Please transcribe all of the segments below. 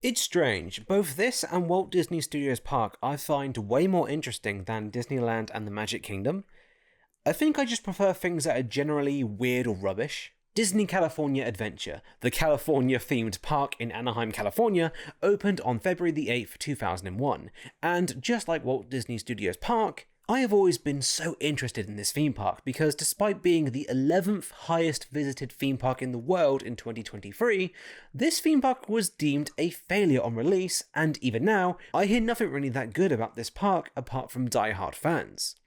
It's strange, both this and Walt Disney Studios Park I find way more interesting than Disneyland and the Magic Kingdom. I think I just prefer things that are generally weird or rubbish. Disney California Adventure, the California-themed park in Anaheim, California, opened on February the 8th, 2001, and just like Walt Disney Studios Park, I have always been so interested in this theme park because despite being the 11th highest visited theme park in the world in 2023, this theme park was deemed a failure on release, and even now, I hear nothing really that good about this park apart from die-hard fans.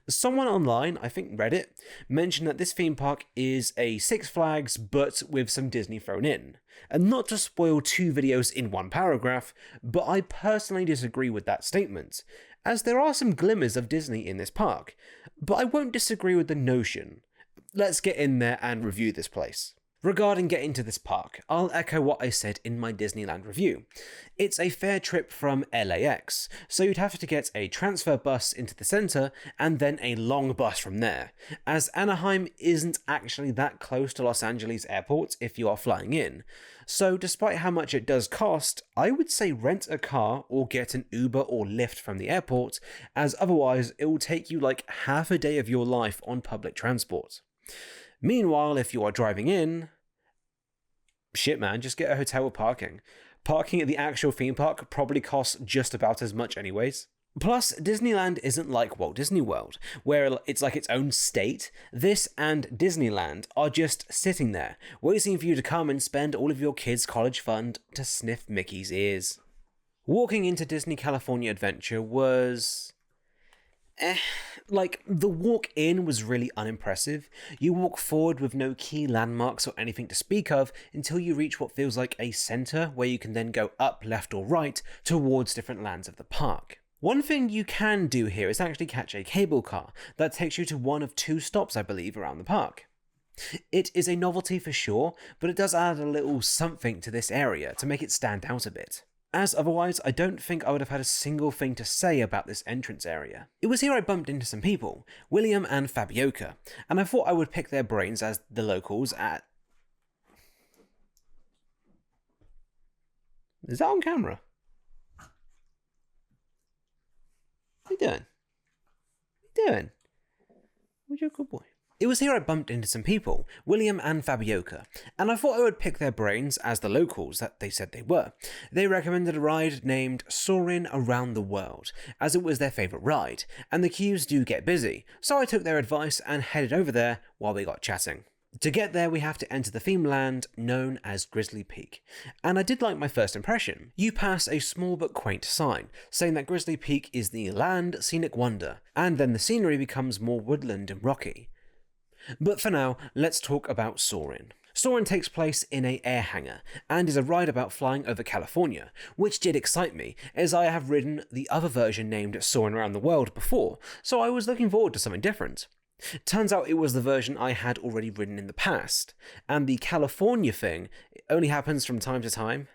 Someone online, I think Reddit, mentioned that this theme park is a Six Flags but with some Disney thrown in. And not to spoil two videos in one paragraph, but I personally disagree with that statement, as there are some glimmers of Disney in this park, but I won't disagree with the notion. Let's get in there and review this place. Regarding getting to this park, I'll echo what I said in my Disneyland review. It's a fair trip from LAX, so you'd have to get a transfer bus into the centre and then a long bus from there, as Anaheim isn't actually that close to Los Angeles airport if you are flying in. So despite how much it does cost, I would say rent a car or get an Uber or Lyft from the airport, as otherwise it will take you like half a day of your life on public transport. Meanwhile, if you are driving in, shit man, just get a hotel with parking. Parking at the actual theme park probably costs just about as much anyways. Plus, Disneyland isn't like Walt Disney World, where it's like its own state. This and Disneyland are just sitting there, waiting for you to come and spend all of your kids' college fund to sniff Mickey's ears. Walking into Disney California Adventure was... the walk in was really unimpressive. You walk forward with no key landmarks or anything to speak of until you reach what feels like a centre where you can then go up, left or right towards different lands of the park. One thing you can do here is actually catch a cable car that takes you to one of two stops, I believe, around the park. It is a novelty for sure, but it does add a little something to this area to make it stand out a bit. As otherwise, I don't think I would have had a single thing to say about this entrance area. It was here I bumped into some people, William and Fabioca, and I thought I would pick their brains as the locals at... Is that on camera? What are you doing? What are you doing? Where's your good boy? It was here I bumped into some people, William and Fabioca, and I thought I would pick their brains as the locals that they said they were. They recommended a ride named Soarin Around the World, as it was their favourite ride, and the queues do get busy, so I took their advice and headed over there while we got chatting. To get there, we have to enter the theme land known as Grizzly Peak, and I did like my first impression. You pass a small but quaint sign, saying that Grizzly Peak is the land scenic wonder, and then the scenery becomes more woodland and rocky. But for now, let's talk about Soarin. Soarin takes place in an air hangar, and is a ride about flying over California, which did excite me, as I have ridden the other version named Soarin Around the World before, so I was looking forward to something different. Turns out it was the version I had already ridden in the past, and the California thing only happens from time to time.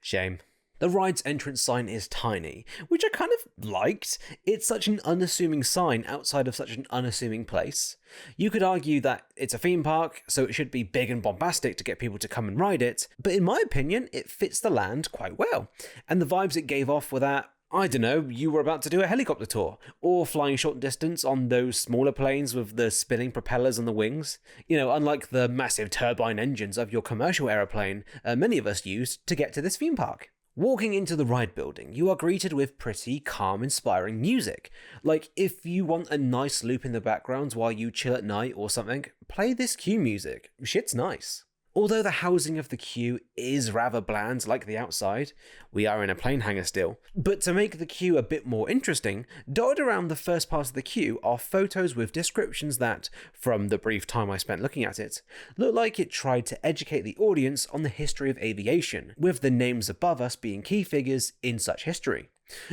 Shame. The ride's entrance sign is tiny, which I kind of liked. It's such an unassuming sign outside of such an unassuming place. You could argue that it's a theme park, so it should be big and bombastic to get people to come and ride it, but in my opinion, it fits the land quite well. And the vibes it gave off were that, I don't know, you were about to do a helicopter tour, or flying short distance on those smaller planes with the spinning propellers on the wings. You know, unlike the massive turbine engines of your commercial aeroplane many of us used to get to this theme park. Walking into the ride building, you are greeted with pretty calm, inspiring music. Like, if you want a nice loop in the background while you chill at night or something, play this queue music. Shit's nice. Although the housing of the queue is rather bland like the outside, we are in a plane hangar still, but to make the queue a bit more interesting, dotted around the first part of the queue are photos with descriptions that, from the brief time I spent looking at it, look like it tried to educate the audience on the history of aviation, with the names above us being key figures in such history.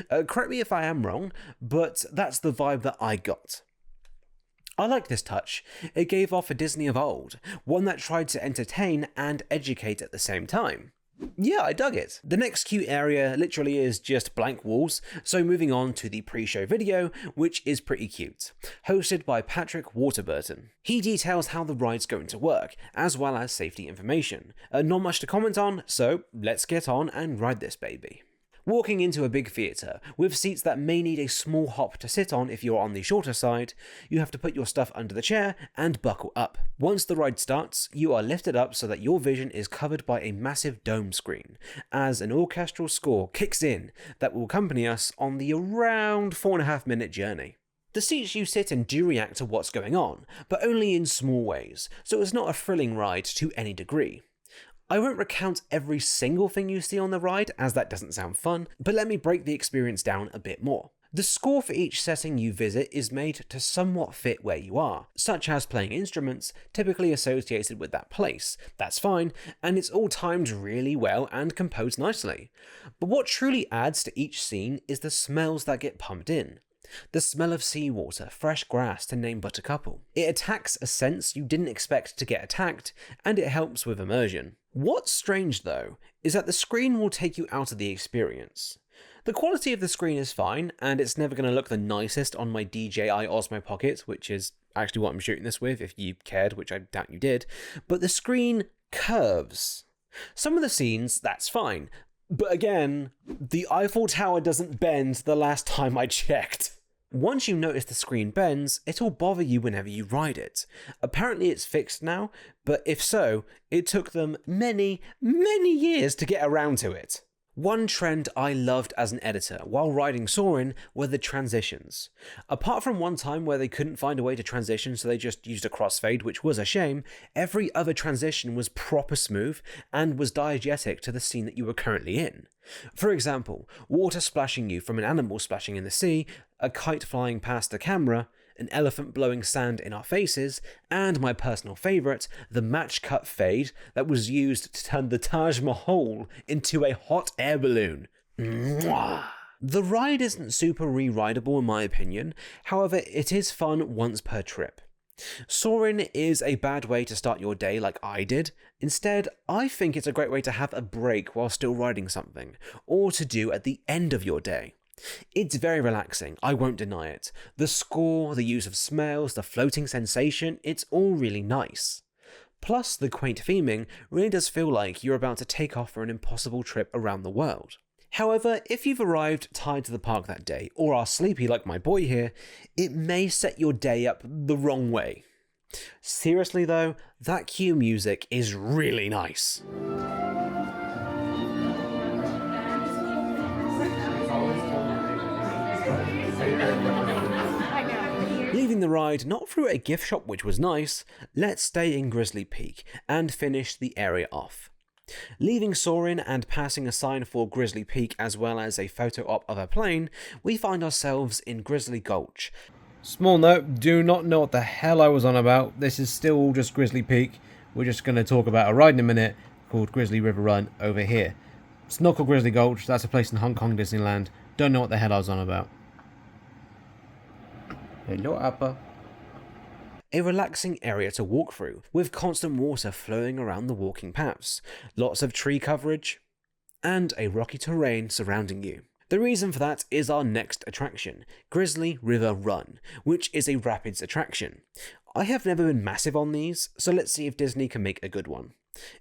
Correct me if I am wrong, but that's the vibe that I got. I like this touch. It gave off a Disney of old, one that tried to entertain and educate at the same time. Yeah, I dug it. The next queue area literally is just blank walls, so moving on to the pre-show video, which is pretty cute. Hosted by Patrick Warburton. He details how the ride's going to work, as well as safety information. Not much to comment on, so let's get on and ride this baby. Walking into a big theatre, with seats that may need a small hop to sit on if you're on the shorter side, you have to put your stuff under the chair and buckle up. Once the ride starts, you are lifted up so that your vision is covered by a massive dome screen, as an orchestral score kicks in that will accompany us on the around 4.5 minute journey. The seats you sit in do react to what's going on, but only in small ways, so it's not a thrilling ride to any degree. I won't recount every single thing you see on the ride, as that doesn't sound fun, but let me break the experience down a bit more. The score for each setting you visit is made to somewhat fit where you are, such as playing instruments typically associated with that place. That's fine, and it's all timed really well and composed nicely. But what truly adds to each scene is the smells that get pumped in. The smell of seawater, fresh grass to name but a couple. It attacks a sense you didn't expect to get attacked, and it helps with immersion. What's strange though, is that the screen will take you out of the experience. The quality of the screen is fine, and it's never going to look the nicest on my DJI Osmo Pocket, which is actually what I'm shooting this with, if you cared, which I doubt you did, but the screen curves. Some of the scenes, that's fine, but again, the Eiffel Tower doesn't bend the last time I checked. Once you notice the screen bends, it'll bother you whenever you ride it. Apparently it's fixed now, but if so, it took them many years to get around to it. One trend I loved as an editor while riding Soarin were the transitions. Apart from one time where they couldn't find a way to transition, so they just used a crossfade, which was a shame, every other transition was proper smooth and was diegetic to the scene that you were currently in. For example, water splashing you from an animal splashing in the sea, a kite flying past the camera, an elephant blowing sand in our faces, and my personal favourite, the match cut fade that was used to turn the Taj Mahal into a hot air balloon. Mwah! The ride isn't super re-rideable in my opinion, however it is fun once per trip. Soarin is a bad way to start your day like I did. Instead, I think it's a great way to have a break while still riding something, or to do at the end of your day. It's very relaxing, I won't deny it. The score, the use of smells, the floating sensation, it's all really nice. Plus, the quaint theming really does feel like you're about to take off for an impossible trip around the world. However, if you've arrived tired to the park that day, or are sleepy like my boy here, it may set your day up the wrong way. Seriously though, that cue music is really nice. Leaving the ride not through a gift shop, which was nice, let's stay in Grizzly Peak and finish the area off. Leaving Soarin and passing a sign for Grizzly Peak as well as a photo op of a plane, we find ourselves in Grizzly Gulch. Small note, do not know what the hell I was on about. This is still all just Grizzly Peak. We're just going to talk about a ride in a minute called Grizzly River Run over here. It's not called Grizzly Gulch, that's a place in Hong Kong Disneyland. Don't know what the hell I was on about. Hello, Appa. A relaxing area to walk through, with constant water flowing around the walking paths, lots of tree coverage, and a rocky terrain surrounding you. The reason for that is our next attraction, Grizzly River Run, which is a rapids attraction. I have never been massive on these, so let's see if Disney can make a good one.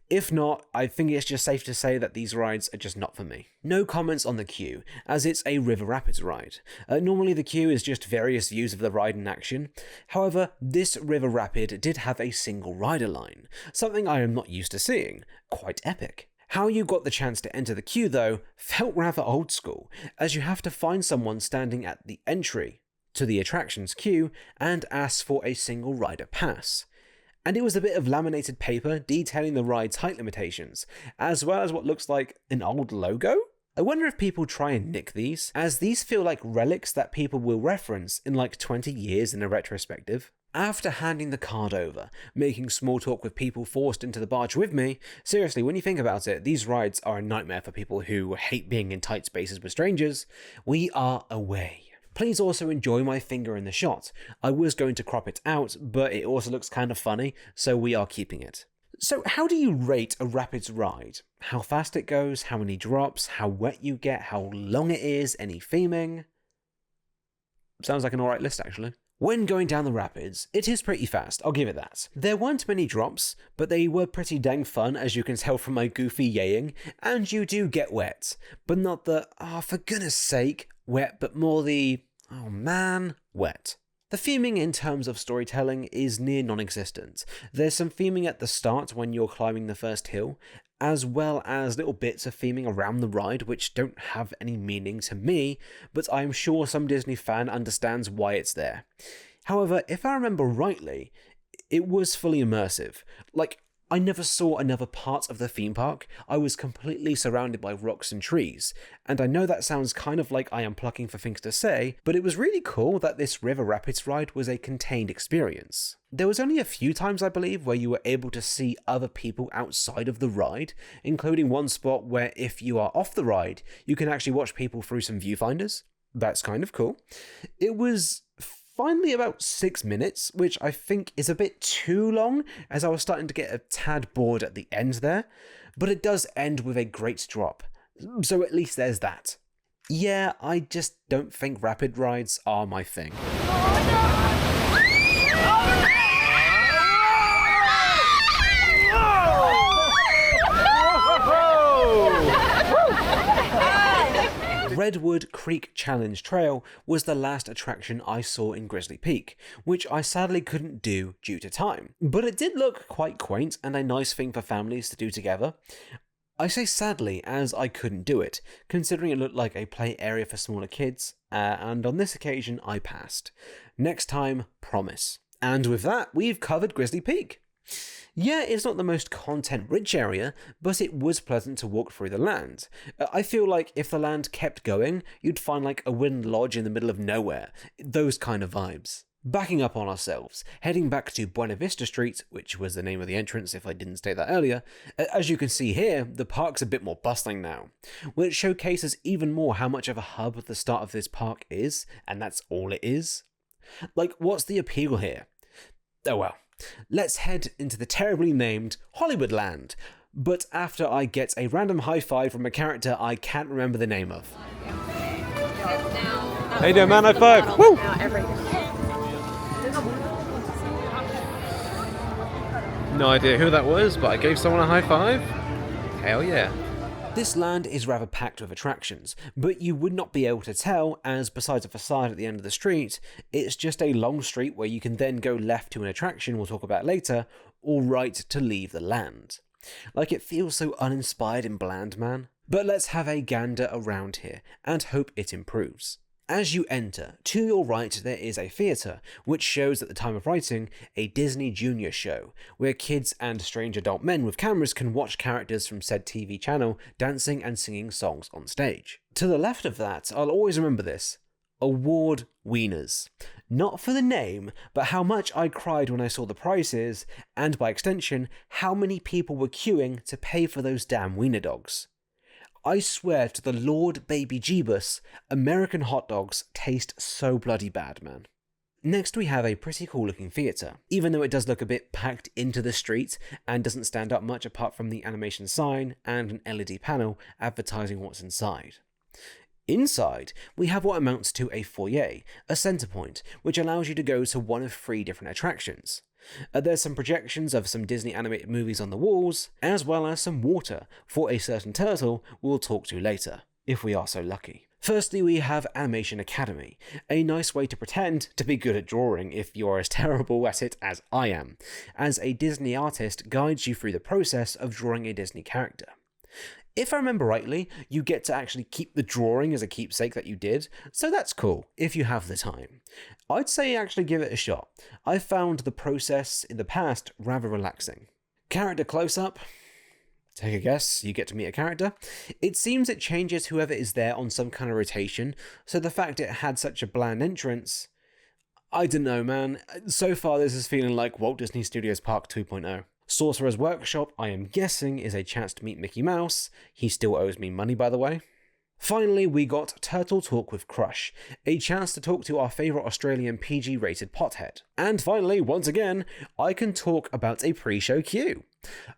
If not, I think it's just safe to say that these rides are just not for me. No comments on the queue, as it's a river rapids ride. Normally the queue is just various views of the ride in action. However, this river rapid did have a single rider line, something I am not used to seeing. Quite epic. How you got the chance to enter the queue though felt rather old school, as you have to find someone standing at the entry to the attraction's queue and ask for a single rider pass. And it was a bit of laminated paper detailing the ride's height limitations, as well as what looks like an old logo? I wonder if people try and nick these, as these feel like relics that people will reference in like 20 years in a retrospective. After handing the card over, making small talk with people forced into the barge with me, seriously, when you think about it, these rides are a nightmare for people who hate being in tight spaces with strangers. We are away. Please also enjoy my finger in the shot. I was going to crop it out, but it also looks kind of funny, so we are keeping it. So how do you rate a Rapids ride? How fast it goes, how many drops, how wet you get, how long it is, any theming? Sounds like an alright list, actually. When going down the rapids, it is pretty fast, I'll give it that. There weren't many drops, but they were pretty dang fun, as you can tell from my goofy yaying, and you do get wet. But not the, for goodness sake, wet, but more the, oh man, wet. The theming in terms of storytelling is near non-existent. There's some theming at the start when you're climbing the first hill, as well as little bits of theming around the ride which don't have any meaning to me, but I'm sure some Disney fan understands why it's there. However, if I remember rightly, it was fully immersive. Like, I never saw another part of the theme park. I was completely surrounded by rocks and trees, and I know that sounds kind of like I am plucking for things to say, but it was really cool that this River Rapids ride was a contained experience. There was only a few times, I believe, where you were able to see other people outside of the ride, including one spot where if you are off the ride, you can actually watch people through some viewfinders. That's kind of cool. It was finally about 6 minutes, which I think is a bit too long, as I was starting to get a tad bored at the end there, but it does end with a great drop, so at least there's that. Yeah, I just don't think rapid rides are my thing. Redwood Creek Challenge Trail was the last attraction I saw in Grizzly Peak, which I sadly couldn't do due to time. But it did look quite quaint and a nice thing for families to do together. I say sadly as I couldn't do it, considering it looked like a play area for smaller kids, and on this occasion I passed. Next time, promise. And with that, we've covered Grizzly Peak. Yeah, it's not the most content-rich area, but it was pleasant to walk through the land. I feel like if the land kept going, you'd find like a wooden lodge in the middle of nowhere. Those kind of vibes. Backing up on ourselves, heading back to Buena Vista Street, which was the name of the entrance if I didn't state that earlier, as you can see here, the park's a bit more bustling now, which showcases even more how much of a hub the start of this park is, and that's all it is. Like, what's the appeal here? Oh well. Let's head into the terribly named Hollywoodland, but after I get a random high five from a character I can't remember the name of. How you doing, man? High five! Woo! No idea who that was, but I gave someone a high five. Hell yeah. This land is rather packed with attractions, but you would not be able to tell, as besides a facade at the end of the street, it's just a long street where you can then go left to an attraction we'll talk about later, or right to leave the land. Like, it feels so uninspired and bland, man. But let's have a gander around here, and hope it improves. As you enter, to your right there is a theatre, which shows at the time of writing a Disney Junior show, where kids and strange adult men with cameras can watch characters from said TV channel dancing and singing songs on stage. To the left of that, I'll always remember this, Award Wieners. Not for the name, but how much I cried when I saw the prices, and by extension, how many people were queuing to pay for those damn wiener dogs. I swear to the Lord Baby Jeebus, American hot dogs taste so bloody bad, man. Next we have a pretty cool looking theatre, even though it does look a bit packed into the street and doesn't stand out much apart from the animation sign and an LED panel advertising what's inside. Inside, we have what amounts to a foyer, a centre point, which allows you to go to one of 3 different attractions. There's some projections of some Disney animated movies on the walls, as well as some water for a certain turtle we'll talk to later, if we are so lucky. Firstly, we have Animation Academy, a nice way to pretend to be good at drawing if you're as terrible at it as I am, as a Disney artist guides you through the process of drawing a Disney character. If I remember rightly, you get to actually keep the drawing as a keepsake that you did, so that's cool, if you have the time. I'd say actually give it a shot. I've found the process in the past rather relaxing. Character close-up? Take a guess, you get to meet a character. It seems it changes whoever is there on some kind of rotation, so the fact it had such a bland entrance... I don't know, man. So far this is feeling like Walt Disney Studios Park 2.0. Sorcerer's Workshop, I am guessing, is a chance to meet Mickey Mouse. He still owes me money, by the way. Finally, we got Turtle Talk with Crush, a chance to talk to our favourite Australian PG-rated pothead. And finally, once again, I can talk about a pre-show queue.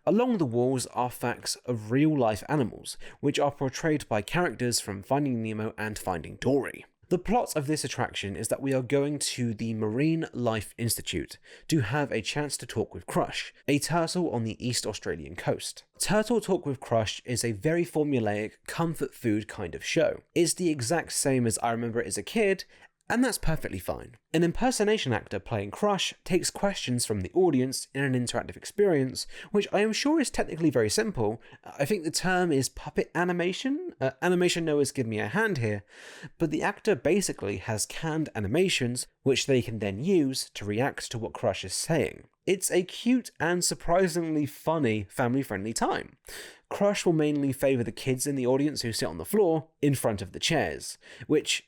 Along the walls are facts of real-life animals, which are portrayed by characters from Finding Nemo and Finding Dory. The plot of this attraction is that we are going to the Marine Life Institute to have a chance to talk with Crush, a turtle on the East Australian coast. Turtle Talk with Crush is a very formulaic, comfort food kind of show. It's the exact same as I remember it as a kid, and that's perfectly fine. An impersonation actor playing Crush takes questions from the audience in an interactive experience, which I am sure is technically very simple. I think the term is puppet animation. Animation knowers give me a hand here, but the actor basically has canned animations which they can then use to react to what Crush is saying. It's a cute and surprisingly funny, family-friendly time. Crush will mainly favour the kids in the audience who sit on the floor in front of the chairs, which,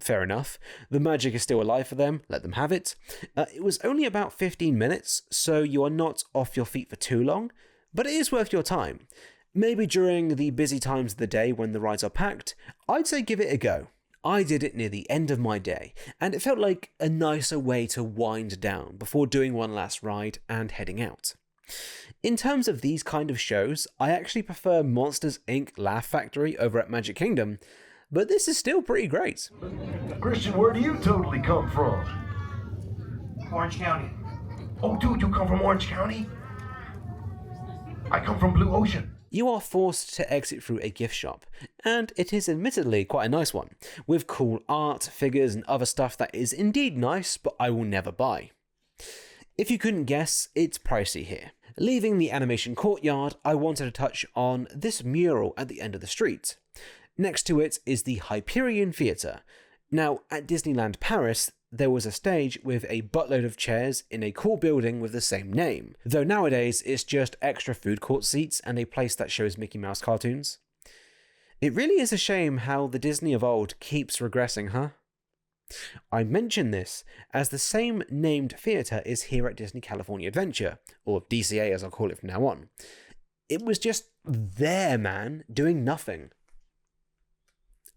fair enough, the magic is still alive for them, let them have it. It was only about 15 minutes, so you are not off your feet for too long, but it is worth your time. Maybe during the busy times of the day when the rides are packed, I'd say give it a go. I did it near the end of my day, and it felt like a nicer way to wind down before doing one last ride and heading out. In terms of these kind of shows, I actually prefer Monsters Inc. Laugh Factory over at Magic Kingdom, but this is still pretty great. Christian, where do you totally come from? Orange County. Oh, dude, you come from Orange County? I come from Blue Ocean. You are forced to exit through a gift shop, and it is admittedly quite a nice one, with cool art, figures, and other stuff that is indeed nice, but I will never buy. If you couldn't guess, it's pricey here. Leaving the animation courtyard, I wanted to touch on this mural at the end of the street. Next to it is the Hyperion Theatre. Now, at Disneyland Paris, there was a stage with a buttload of chairs in a cool building with the same name, though nowadays it's just extra food court seats and a place that shows Mickey Mouse cartoons. It really is a shame how the Disney of old keeps regressing, huh? I mention this as the same named theatre is here at Disney California Adventure, or DCA as I'll call it from now on. It was just there, man, doing nothing.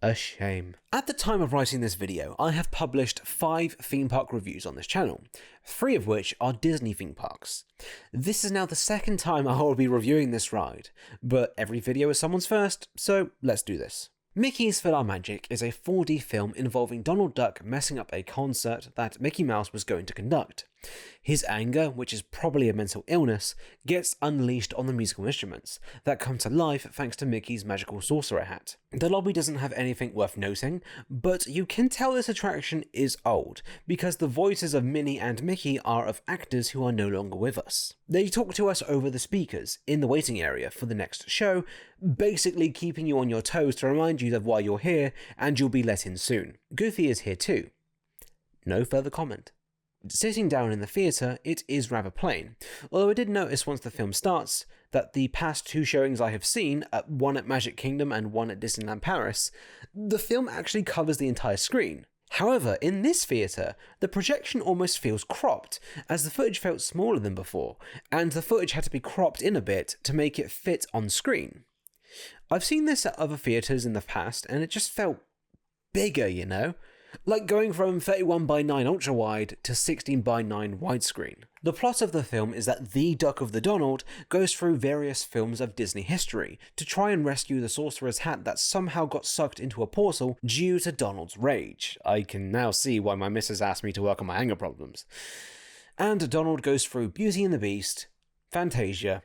A shame. At the time of writing this video, I have published 5 theme park reviews on this channel, 3 of which are Disney theme parks. This is now the second time I will be reviewing this ride, but every video is someone's first, so let's do this. Mickey's Philarmagic is a 4D film involving Donald Duck messing up a concert that Mickey Mouse was going to conduct. His anger, which is probably a mental illness, gets unleashed on the musical instruments that come to life thanks to Mickey's magical sorcerer hat. The lobby doesn't have anything worth noting, but you can tell this attraction is old because the voices of Minnie and Mickey are of actors who are no longer with us. They talk to us over the speakers in the waiting area for the next show, basically keeping you on your toes to remind you of why you're here and you'll be let in soon. Goofy is here too. No further comment. Sitting down in the theatre, it is rather plain, although I did notice once the film starts that the past 2 showings I have seen, one at Magic Kingdom and one at Disneyland Paris, the film actually covers the entire screen. However, in this theatre, the projection almost feels cropped, as the footage felt smaller than before, and the footage had to be cropped in a bit to make it fit on screen. I've seen this at other theatres in the past, and it just felt bigger, you know? Like going from 31:9 ultra-wide to 16:9 widescreen. The plot of the film is that the Duck of the Donald goes through various films of Disney history to try and rescue the sorcerer's hat that somehow got sucked into a portal due to Donald's rage. I can now see why my missus asked me to work on my anger problems. And Donald goes through Beauty and the Beast, Fantasia,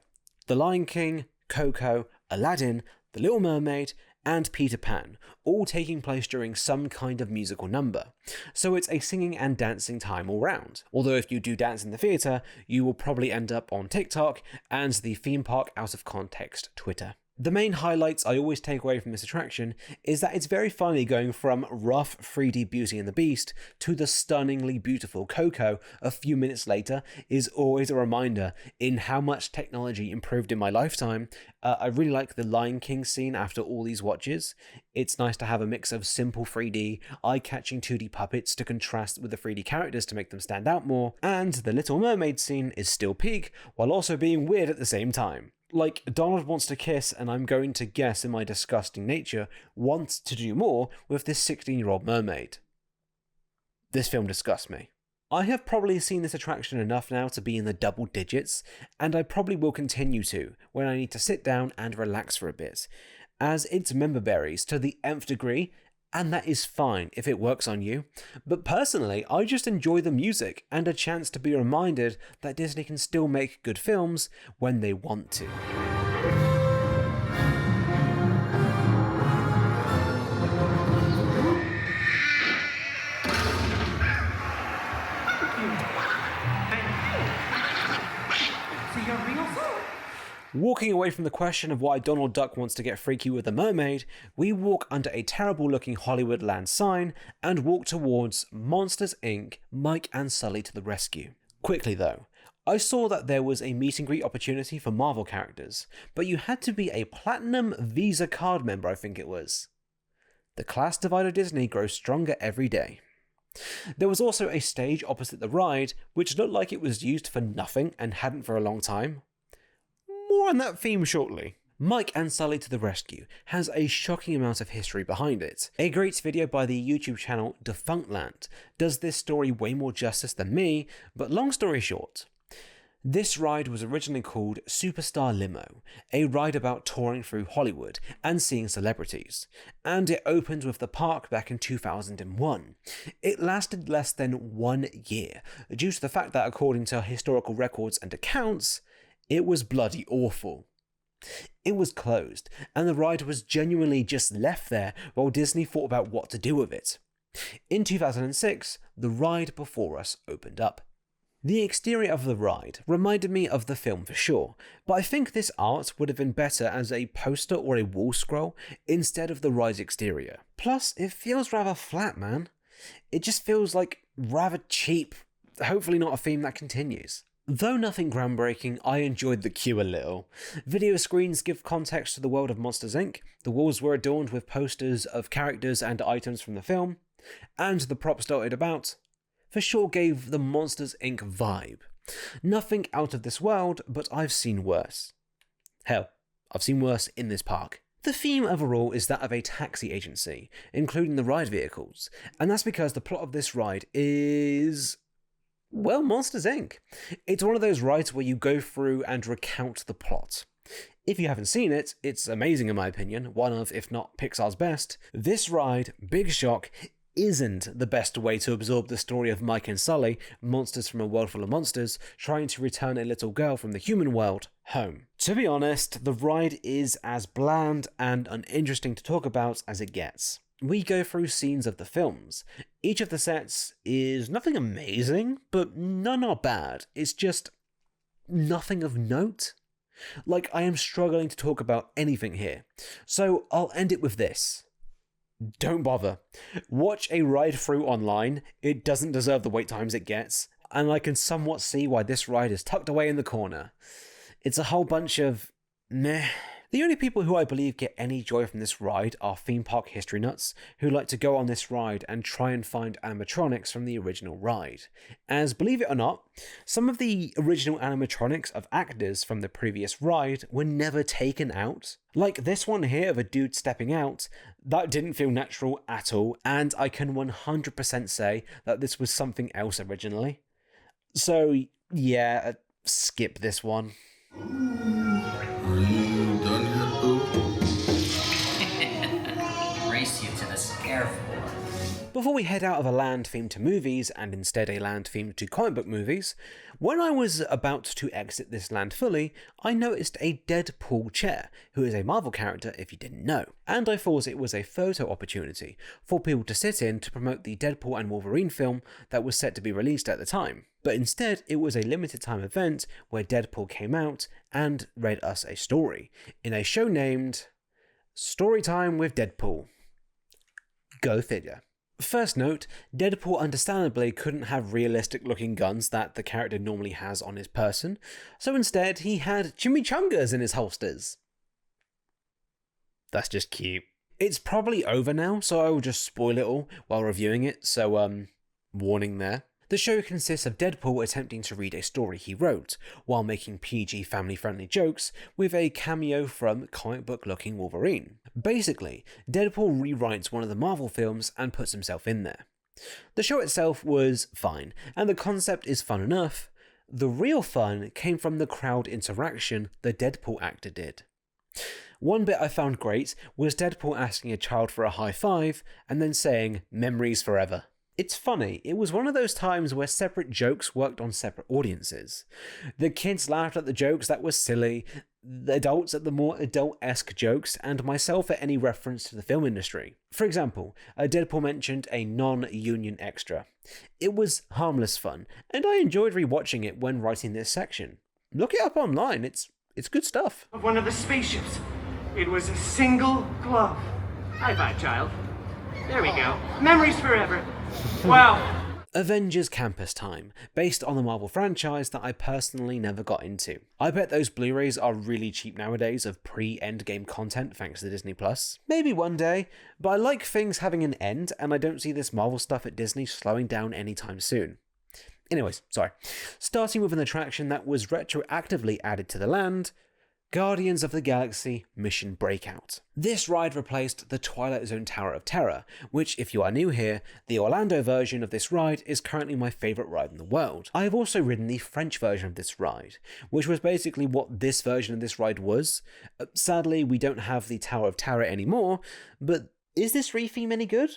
The Lion King, Coco, Aladdin, The Little Mermaid, and Peter Pan, all taking place during some kind of musical number. So it's a singing and dancing time all round. Although if you do dance in the theatre, you will probably end up on TikTok and the theme park out of context Twitter. The main highlights I always take away from this attraction is that it's very funny going from rough 3D Beauty and the Beast to the stunningly beautiful Coco a few minutes later is always a reminder in how much technology improved in my lifetime. I really like the Lion King scene after all these watches. It's nice to have a mix of simple 3D, eye-catching 2D puppets to contrast with the 3D characters to make them stand out more, and the Little Mermaid scene is still peak while also being weird at the same time. Like, Donald wants to kiss, and I'm going to guess in my disgusting nature, wants to do more with this 16-year-old mermaid. This film disgusts me. I have probably seen this attraction enough now to be in the double digits, and I probably will continue to when I need to sit down and relax for a bit, as it's member berries to the nth degree, and that is fine if it works on you. But personally, I just enjoy the music and a chance to be reminded that Disney can still make good films when they want to. Walking away from the question of why Donald Duck wants to get freaky with a mermaid, we walk under a terrible looking Hollywoodland sign and walk towards Monsters Inc. Mike and Sully to the rescue. Quickly though, I saw that there was a meet and greet opportunity for Marvel characters, but you had to be a Platinum Visa card member, I think it was. The class divide of Disney grows stronger every day. There was also a stage opposite the ride, which looked like it was used for nothing and hadn't for a long time. More on that theme shortly. Mike and Sully to the Rescue has a shocking amount of history behind it. A great video by the YouTube channel Defunctland does this story way more justice than me, but long story short, this ride was originally called Superstar Limo, a ride about touring through Hollywood and seeing celebrities, and it opened with the park back in 2001. It lasted less than 1 year, due to the fact that according to historical records and accounts, it was bloody awful. It was closed, and the ride was genuinely just left there while Disney thought about what to do with it. In 2006, the ride before us opened up. The exterior of the ride reminded me of the film for sure, but I think this art would have been better as a poster or a wall scroll instead of the ride's exterior. Plus, it feels rather flat, man. It just feels like rather cheap. Hopefully not a theme that continues. Though nothing groundbreaking, I enjoyed the queue a little. Video screens give context to the world of Monsters Inc., the walls were adorned with posters of characters and items from the film, and the props dotted about for sure gave the Monsters Inc. vibe. Nothing out of this world, but I've seen worse. Hell, I've seen worse in this park. The theme overall is that of a taxi agency, including the ride vehicles, and that's because the plot of this ride is... well, Monsters Inc. It's one of those rides where you go through and recount the plot. If you haven't seen it, it's amazing in my opinion, one of, if not Pixar's best. This ride, big shock, isn't the best way to absorb the story of Mike and Sully, monsters from a world full of monsters, trying to return a little girl from the human world home. To be honest, the ride is as bland and uninteresting to talk about as it gets. We go through scenes of the films. Each of the sets is nothing amazing, but none are bad. It's just nothing of note. Like, I am struggling to talk about anything here. So I'll end it with this. Don't bother. Watch a ride through online. It doesn't deserve the wait times it gets, and I can somewhat see why this ride is tucked away in the corner. It's a whole bunch of meh. The only people who I believe get any joy from this ride are theme park history nuts who like to go on this ride and try and find animatronics from the original ride. As, believe it or not, some of the original animatronics of actors from the previous ride were never taken out. Like this one here of a dude stepping out, that didn't feel natural at all, and I can 100% say that this was something else originally. So yeah, skip this one. Are you done yet, Boo? Race you to the scare floor. Before we head out of a land themed to movies and instead a land themed to comic book movies, when I was about to exit this land fully, I noticed a Deadpool chair, who is a Marvel character if you didn't know, and I thought it was a photo opportunity for people to sit in to promote the Deadpool and Wolverine film that was set to be released at the time. But instead, it was a limited time event where Deadpool came out and read us a story, in a show named Storytime with Deadpool. Go figure. First note, Deadpool understandably couldn't have realistic looking guns that the character normally has on his person, so instead he had chimichangas in his holsters. That's just cute. It's probably over now, so I will just spoil it all while reviewing it, so warning there. The show consists of Deadpool attempting to read a story he wrote, while making PG family-friendly jokes with a cameo from comic book-looking Wolverine. Basically, Deadpool rewrites one of the Marvel films and puts himself in there. The show itself was fine, and the concept is fun enough. The real fun came from the crowd interaction the Deadpool actor did. One bit I found great was Deadpool asking a child for a high five and then saying, "Memories forever." It's funny, it was one of those times where separate jokes worked on separate audiences. The kids laughed at the jokes that were silly, the adults at the more adult-esque jokes, and myself at any reference to the film industry. For example, Deadpool mentioned a non-union extra. It was harmless fun, and I enjoyed rewatching it when writing this section. Look it up online, it's good stuff. Of one of the spaceships. It was a single glove. High five, child. There we go. Memories forever. Wow. Avengers Campus Time, based on the Marvel franchise that I personally never got into. I bet those Blu-rays are really cheap nowadays of pre-Endgame content thanks to Disney+. Maybe one day, but I like things having an end and I don't see this Marvel stuff at Disney slowing down anytime soon. Anyways, sorry. Starting with an attraction that was retroactively added to the land, Guardians of the Galaxy Mission Breakout. This ride replaced the Twilight Zone Tower of Terror, which, if you are new here, the Orlando version of this ride is currently my favourite ride in the world. I have also ridden the French version of this ride, which was basically what this version of this ride was. Sadly, we don't have the Tower of Terror anymore, but is this retheme any good?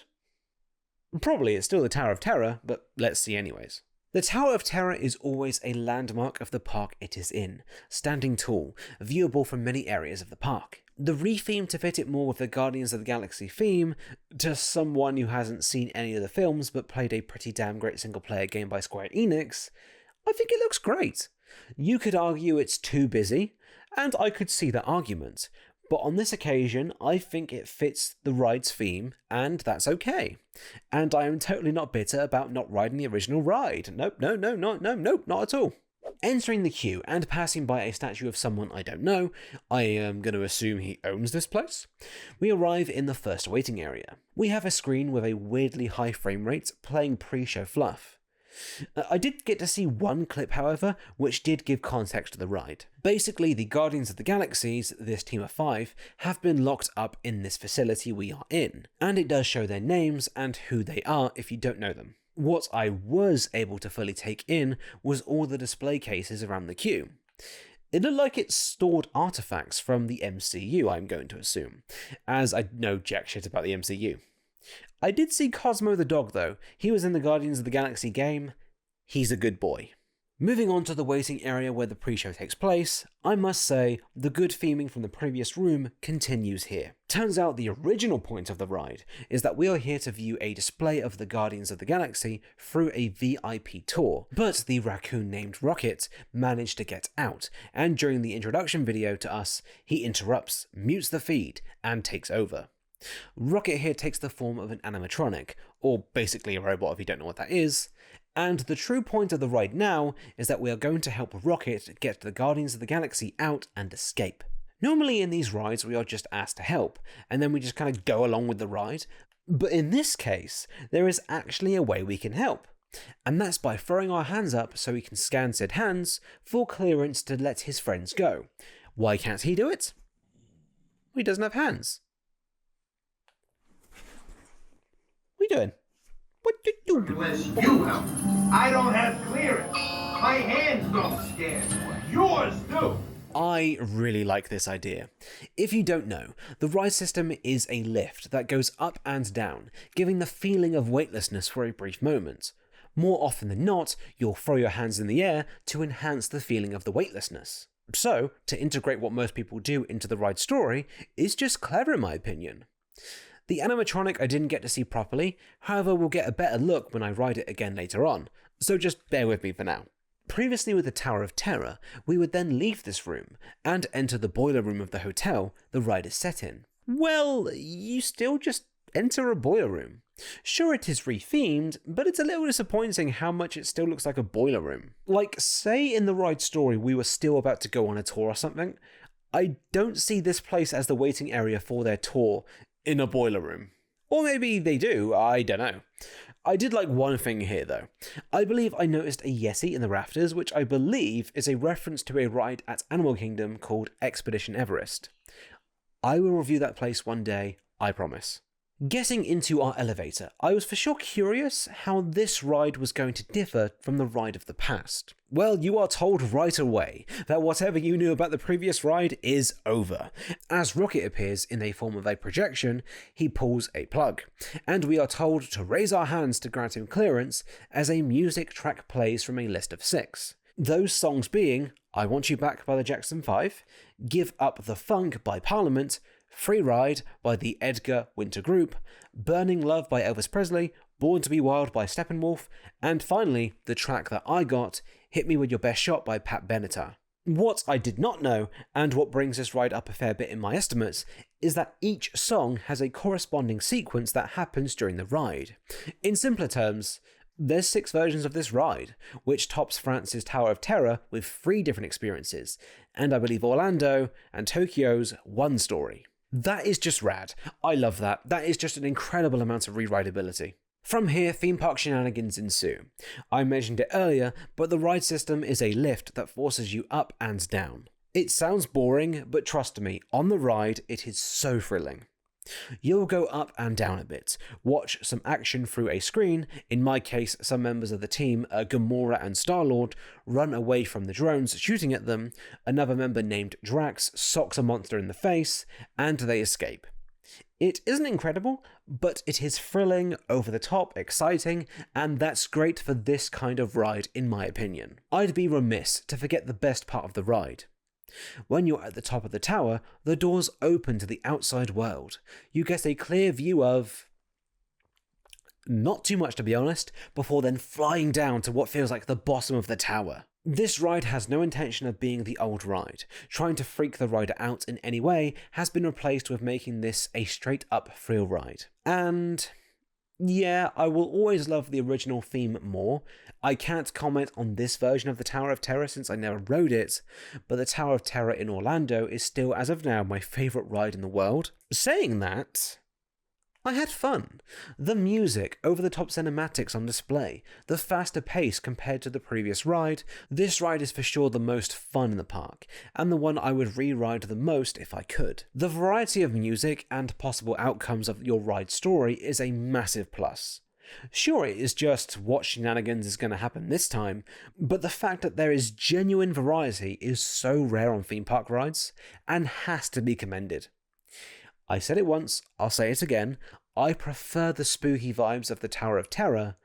Probably it's still the Tower of Terror, but let's see anyways. The Tower of Terror is always a landmark of the park it is in, standing tall, viewable from many areas of the park. The retheme to fit it more with the Guardians of the Galaxy theme, to someone who hasn't seen any of the films but played a pretty damn great single-player game by Square Enix, I think it looks great. You could argue it's too busy, and I could see that argument, but on this occasion, I think it fits the ride's theme, and that's okay. And I am totally not bitter about not riding the original ride. Nope, not at all. Entering the queue and passing by a statue of someone I don't know, I am going to assume he owns this place, we arrive in the first waiting area. We have a screen with a weirdly high frame rate playing pre-show fluff. I did get to see one clip, however, which did give context to the ride. Basically, the Guardians of the Galaxies, this team of 5, have been locked up in this facility we are in, and it does show their names and who they are if you don't know them. What I was able to fully take in was all the display cases around the queue. It looked like it stored artifacts from the MCU, I'm going to assume, as I know jack shit about the MCU. I did see Cosmo the dog though. He was in the Guardians of the Galaxy game. He's a good boy. Moving on to the waiting area where the pre-show takes place, I must say, the good theming from the previous room continues here. Turns out the original point of the ride is that we are here to view a display of the Guardians of the Galaxy through a VIP tour, but the raccoon named Rocket managed to get out, and during the introduction video to us, he interrupts, mutes the feed, and takes over. Rocket here takes the form of an animatronic, or basically a robot if you don't know what that is, and the true point of the ride now is that we are going to help Rocket get the Guardians of the Galaxy out and escape. Normally in these rides we are just asked to help, and then we just kind of go along with the ride, but in this case there is actually a way we can help, and that's by throwing our hands up so he can scan said hands for clearance to let his friends go. Why can't he do it? He doesn't have hands. What are you doing? What you doing? Unless you help. I don't have clearance. My hands don't scan. Yours do. I really like this idea. If you don't know, the ride system is a lift that goes up and down, giving the feeling of weightlessness for a brief moment. More often than not, you'll throw your hands in the air to enhance the feeling of the weightlessness. So, to integrate what most people do into the ride story is just clever in my opinion. The animatronic I didn't get to see properly, however we'll get a better look when I ride it again later on, so just bear with me for now. Previously with the Tower of Terror, we would then leave this room and enter the boiler room of the hotel the ride is set in. Well, you still just enter a boiler room. Sure, it is rethemed, but it's a little disappointing how much it still looks like a boiler room. Like, say in the ride story we were still about to go on a tour or something, I don't see this place as the waiting area for their tour in a boiler room. Or maybe they do, I don't know. I did like one thing here though. I believe I noticed a Yeti in the rafters, which I believe is a reference to a ride at Animal Kingdom called Expedition Everest. I will review that place one day, I promise. Getting into our elevator, I was for sure curious how this ride was going to differ from the ride of the past. Well, you are told right away that whatever you knew about the previous ride is over. As Rocket appears in the form of a projection, he pulls a plug, and we are told to raise our hands to grant him clearance as a music track plays from a list of 6. Those songs being I Want You Back by the Jackson 5, Give Up the Funk by Parliament, Free Ride by the Edgar Winter Group, Burning Love by Elvis Presley, Born to be Wild by Steppenwolf, and finally, the track that I got, Hit Me With Your Best Shot by Pat Benatar. What I did not know, and what brings this ride up a fair bit in my estimates, is that each song has a corresponding sequence that happens during the ride. In simpler terms, there's 6 versions of this ride, which tops France's Tower of Terror with 3 different experiences, and I believe Orlando and Tokyo's 1 story. That is just rad. I love that. That is just an incredible amount of re-rideability. From here, theme park shenanigans ensue. I mentioned it earlier, but the ride system is a lift that forces you up and down. It sounds boring, but trust me, on the ride, it is so thrilling. You'll go up and down a bit, watch some action through a screen, in my case some members of the team, Gamora and Star-Lord, run away from the drones shooting at them, another member named Drax socks a monster in the face, and they escape. It isn't incredible, but it is thrilling, over the top, exciting, and that's great for this kind of ride in my opinion. I'd be remiss to forget the best part of the ride. When you're at the top of the tower, the doors open to the outside world. You get a clear view of not too much to be honest, before then flying down to what feels like the bottom of the tower. This ride has no intention of being the old ride. Trying to freak the rider out in any way has been replaced with making this a straight up thrill ride. And yeah, I will always love the original theme more. I can't comment on this version of the Tower of Terror since I never rode it, but the Tower of Terror in Orlando is still, as of now, my favourite ride in the world. Saying that, I had fun. The music, over-the-top cinematics on display, the faster pace compared to the previous ride, this ride is for sure the most fun in the park, and the one I would re-ride the most if I could. The variety of music and possible outcomes of your ride story is a massive plus. Sure, it is just what shenanigans is going to happen this time, but the fact that there is genuine variety is so rare on theme park rides, and has to be commended. I said it once, I'll say it again, I prefer the spooky vibes of the Tower of Terror,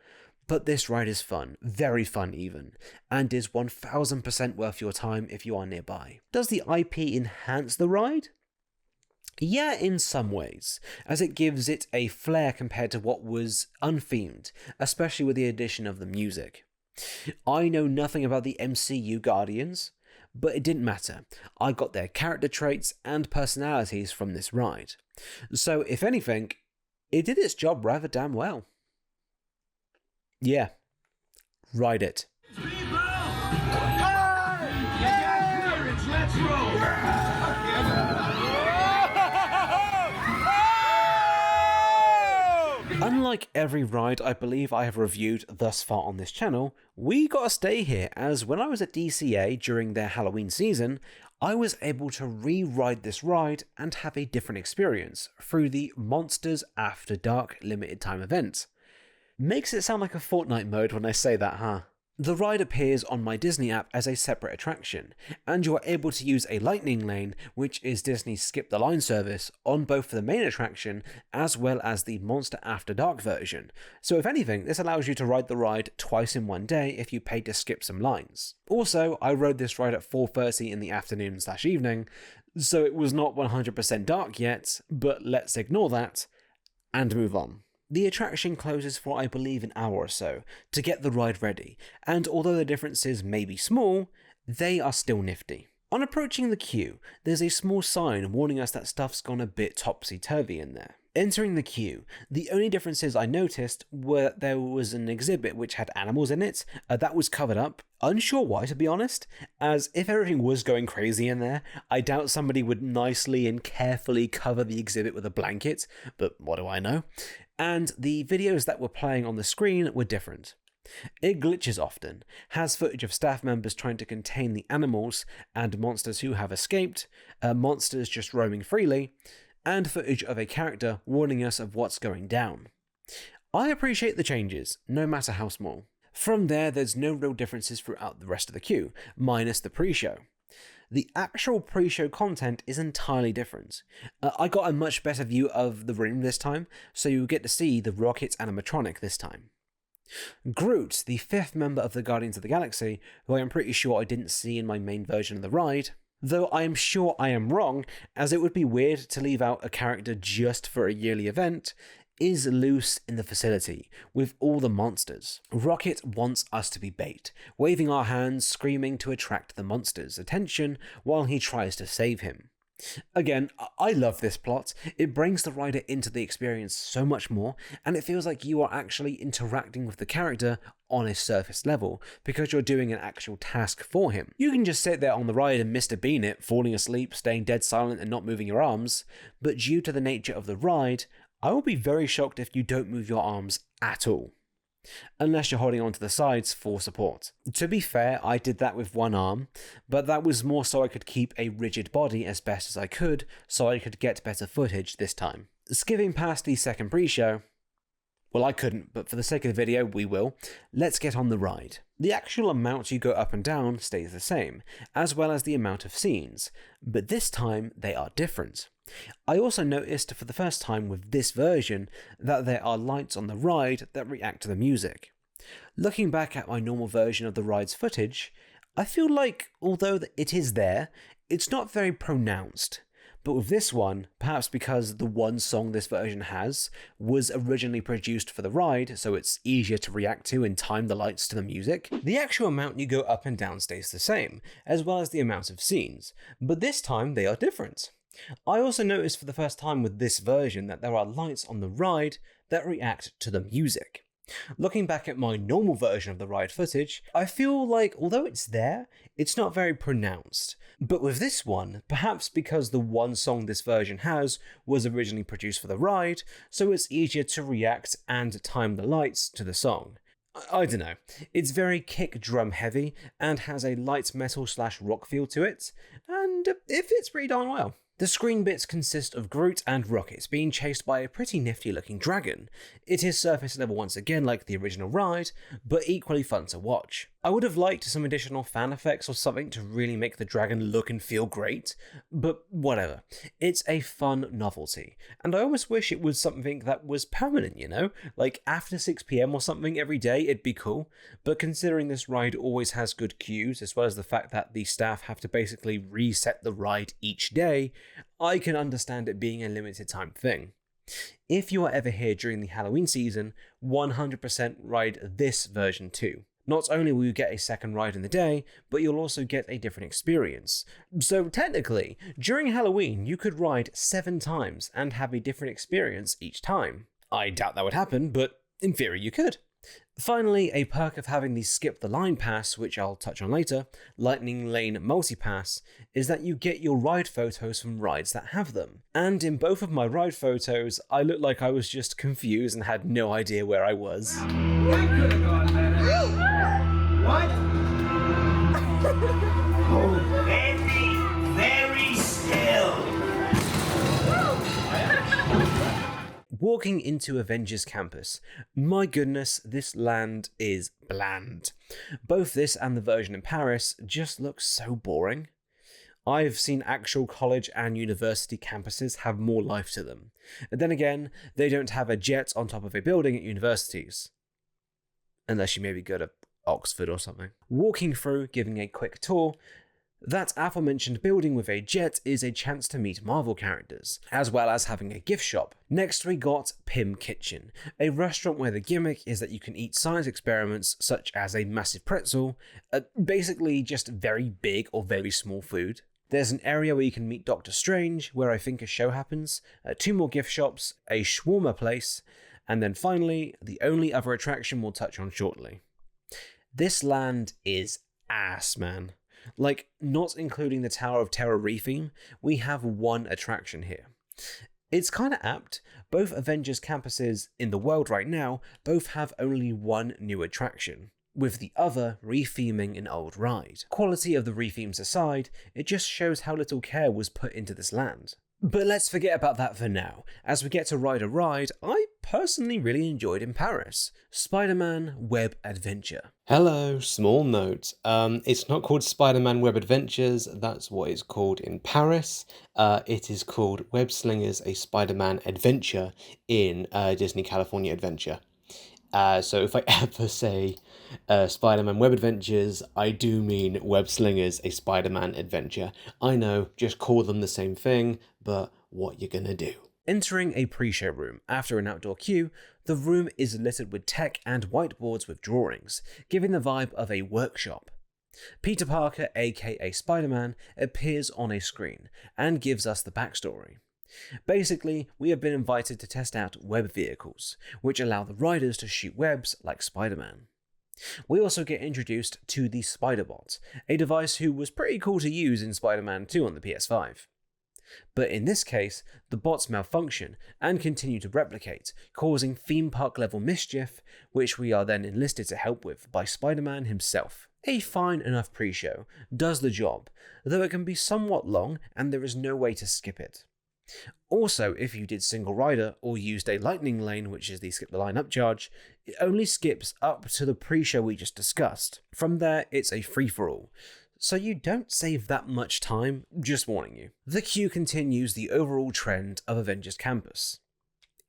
but this ride is fun, very fun even, and is 1000% worth your time if you are nearby. Does the IP enhance the ride? Yeah, in some ways, as it gives it a flair compared to what was unthemed, especially with the addition of the music. I know nothing about the MCU Guardians, but it didn't matter. I got their character traits and personalities from this ride. So, if anything, it did its job rather damn well. Yeah, ride it. Let's roll! Unlike every ride I believe I have reviewed thus far on this channel, we got to stay here as when I was at DCA during their Halloween season, I was able to re-ride this ride and have a different experience through the Monsters After Dark limited time event. Makes it sound like a Fortnite mode when I say that, huh? The ride appears on my Disney app as a separate attraction, and you are able to use a lightning lane, which is Disney's Skip the Line service, on both the main attraction as well as the Monster After Dark version. So if anything, this allows you to ride the ride twice in one day if you pay to skip some lines. Also, I rode this ride at 4:30 in the afternoon/evening, so it was not 100% dark yet, but let's ignore that and move on. The attraction closes for I believe an hour or so to get the ride ready, and although the differences may be small, they are still nifty. On approaching the queue, there's a small sign warning us that stuff's gone a bit topsy-turvy in there. Entering the queue, the only differences I noticed were there was an exhibit which had animals in it, that was covered up, unsure why to be honest, as if everything was going crazy in there, I doubt somebody would nicely and carefully cover the exhibit with a blanket, but what do I know? And the videos that were playing on the screen were different. It glitches often, has footage of staff members trying to contain the animals and monsters who have escaped, monsters just roaming freely, and footage of a character warning us of what's going down. I appreciate the changes, no matter how small. From there's no real differences throughout the rest of the queue, minus the pre-show. The actual pre-show content is entirely different. I got a much better view of the room this time, so you get to see the Rocket animatronic this time. Groot, the 5th member of the Guardians of the Galaxy, who I am pretty sure I didn't see in my main version of the ride, though I am sure I am wrong, as it would be weird to leave out a character just for a yearly event, is loose in the facility with all the monsters. Rocket wants us to be bait, waving our hands, screaming to attract the monsters' attention while he tries to save him. Again, I love this plot. It brings the rider into the experience so much more, and it feels like you are actually interacting with the character on a surface level, because you're doing an actual task for him. You can just sit there on the ride and Mr. Bean it, falling asleep, staying dead silent and not moving your arms, but due to the nature of the ride, I will be very shocked if you don't move your arms at all. Unless you're holding onto the sides for support. To be fair, I did that with one arm, but that was more so I could keep a rigid body as best as I could, so I could get better footage this time. Skipping past the second pre-show, well, I couldn't, but for the sake of the video, we will. Let's get on the ride. The actual amount you go up and down stays the same, as well as the amount of scenes, but this time they are different. I also noticed for the first time with this version that there are lights on the ride that react to the music. Looking back at my normal version of the ride's footage, I feel like, although it is there, it's not very pronounced. But with this one, perhaps because the one song this version has was originally produced for the ride, so it's easier to react to and time the lights to the music, the actual amount you go up and down stays the same, as well as the amount of scenes, but this time they are different. I also noticed for the first time with this version that there are lights on the ride that react to the music. Looking back at my normal version of the ride footage, I feel like although it's there, it's not very pronounced. But with this one, perhaps because the one song this version has was originally produced for the ride, so it's easier to react and time the lights to the song. I don't know, it's very kick drum heavy and has a light metal / rock feel to it, and it fits pretty darn well. The screen bits consist of Groot and Rocket being chased by a pretty nifty looking dragon. It is surface level once again like the original ride, but equally fun to watch. I would have liked some additional fan effects or something to really make the dragon look and feel great, but whatever. It's a fun novelty, and I almost wish it was something that was permanent, you know? Like after 6 PM or something every day, it'd be cool, but considering this ride always has good queues, as well as the fact that the staff have to basically reset the ride each day, I can understand it being a limited time thing. If you are ever here during the Halloween season, 100% ride this version too. Not only will you get a second ride in the day, but you'll also get a different experience. So technically, during Halloween, you could ride 7 times and have a different experience each time. I doubt that would happen, but in theory you could. Finally, a perk of having the Skip the Line pass, which I'll touch on later, Lightning Lane Multipass, is that you get your ride photos from rides that have them. And in both of my ride photos, I looked like I was just confused and had no idea where I was. We could have gone better. What? Oh, very still. Walking into Avengers campus, my goodness, this land is bland. Both this and the version in Paris just look so boring. I've seen actual college and university campuses have more life to them. And then again, they don't have a jet on top of a building at universities. Unless you maybe go to Oxford or something. Walking through, giving a quick tour, that aforementioned building with a jet is a chance to meet Marvel characters, as well as having a gift shop. Next we got Pym Kitchen, a restaurant where the gimmick is that you can eat science experiments such as a massive pretzel, basically just very big or very small food. There's an area where you can meet Doctor Strange, where I think a show happens, 2 more gift shops, a shawarma place, and then finally, the only other attraction we'll touch on shortly. This land is ass, man. Like, not including the Tower of Terror retheme, we have 1 attraction here. It's kinda apt, both Avengers campuses in the world right now both have only 1 new attraction, with the other retheming an old ride. Quality of the rethemes aside, it just shows how little care was put into this land. But let's forget about that for now. As we get to ride a ride I personally really enjoyed in Paris, Spider-Man Web Adventure. Hello, small note. It's not called Spider-Man Web Adventures, that's what it's called in Paris. It is called Webslingers, a Spider-Man Adventure in Disney California Adventure. So if I ever say Spider-Man Web Adventures, I do mean Webslingers, a Spider-Man Adventure. I know, just call them the same thing, but what you gonna do? Entering a pre-show room after an outdoor queue, the room is littered with tech and whiteboards with drawings, giving the vibe of a workshop. Peter Parker, aka Spider-Man, appears on a screen and gives us the backstory. Basically, we have been invited to test out web vehicles, which allow the riders to shoot webs like Spider-Man. We also get introduced to the Spider-Bot, a device who was pretty cool to use in Spider-Man 2 on the PS5. But in this case, the bots malfunction and continue to replicate, causing theme park level mischief, which we are then enlisted to help with by Spider-Man himself. A fine enough pre-show does the job, though it can be somewhat long and there is no way to skip it. Also, if you did single rider or used a lightning lane, which is the skip the line up charge, it only skips up to the pre-show we just discussed. From there, it's a free-for-all, so you don't save that much time, just warning you. The queue continues the overall trend of Avengers Campus.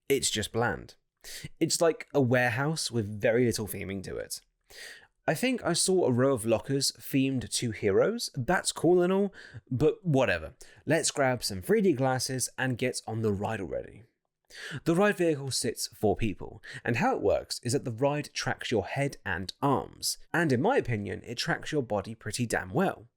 It's just bland. It's like a warehouse with very little theming to it. I think I saw a row of lockers themed to heroes, that's cool and all, but whatever. Let's grab some 3D glasses and get on the ride already. The ride vehicle sits 4 people, and how it works is that the ride tracks your head and arms, and in my opinion, it tracks your body pretty damn well.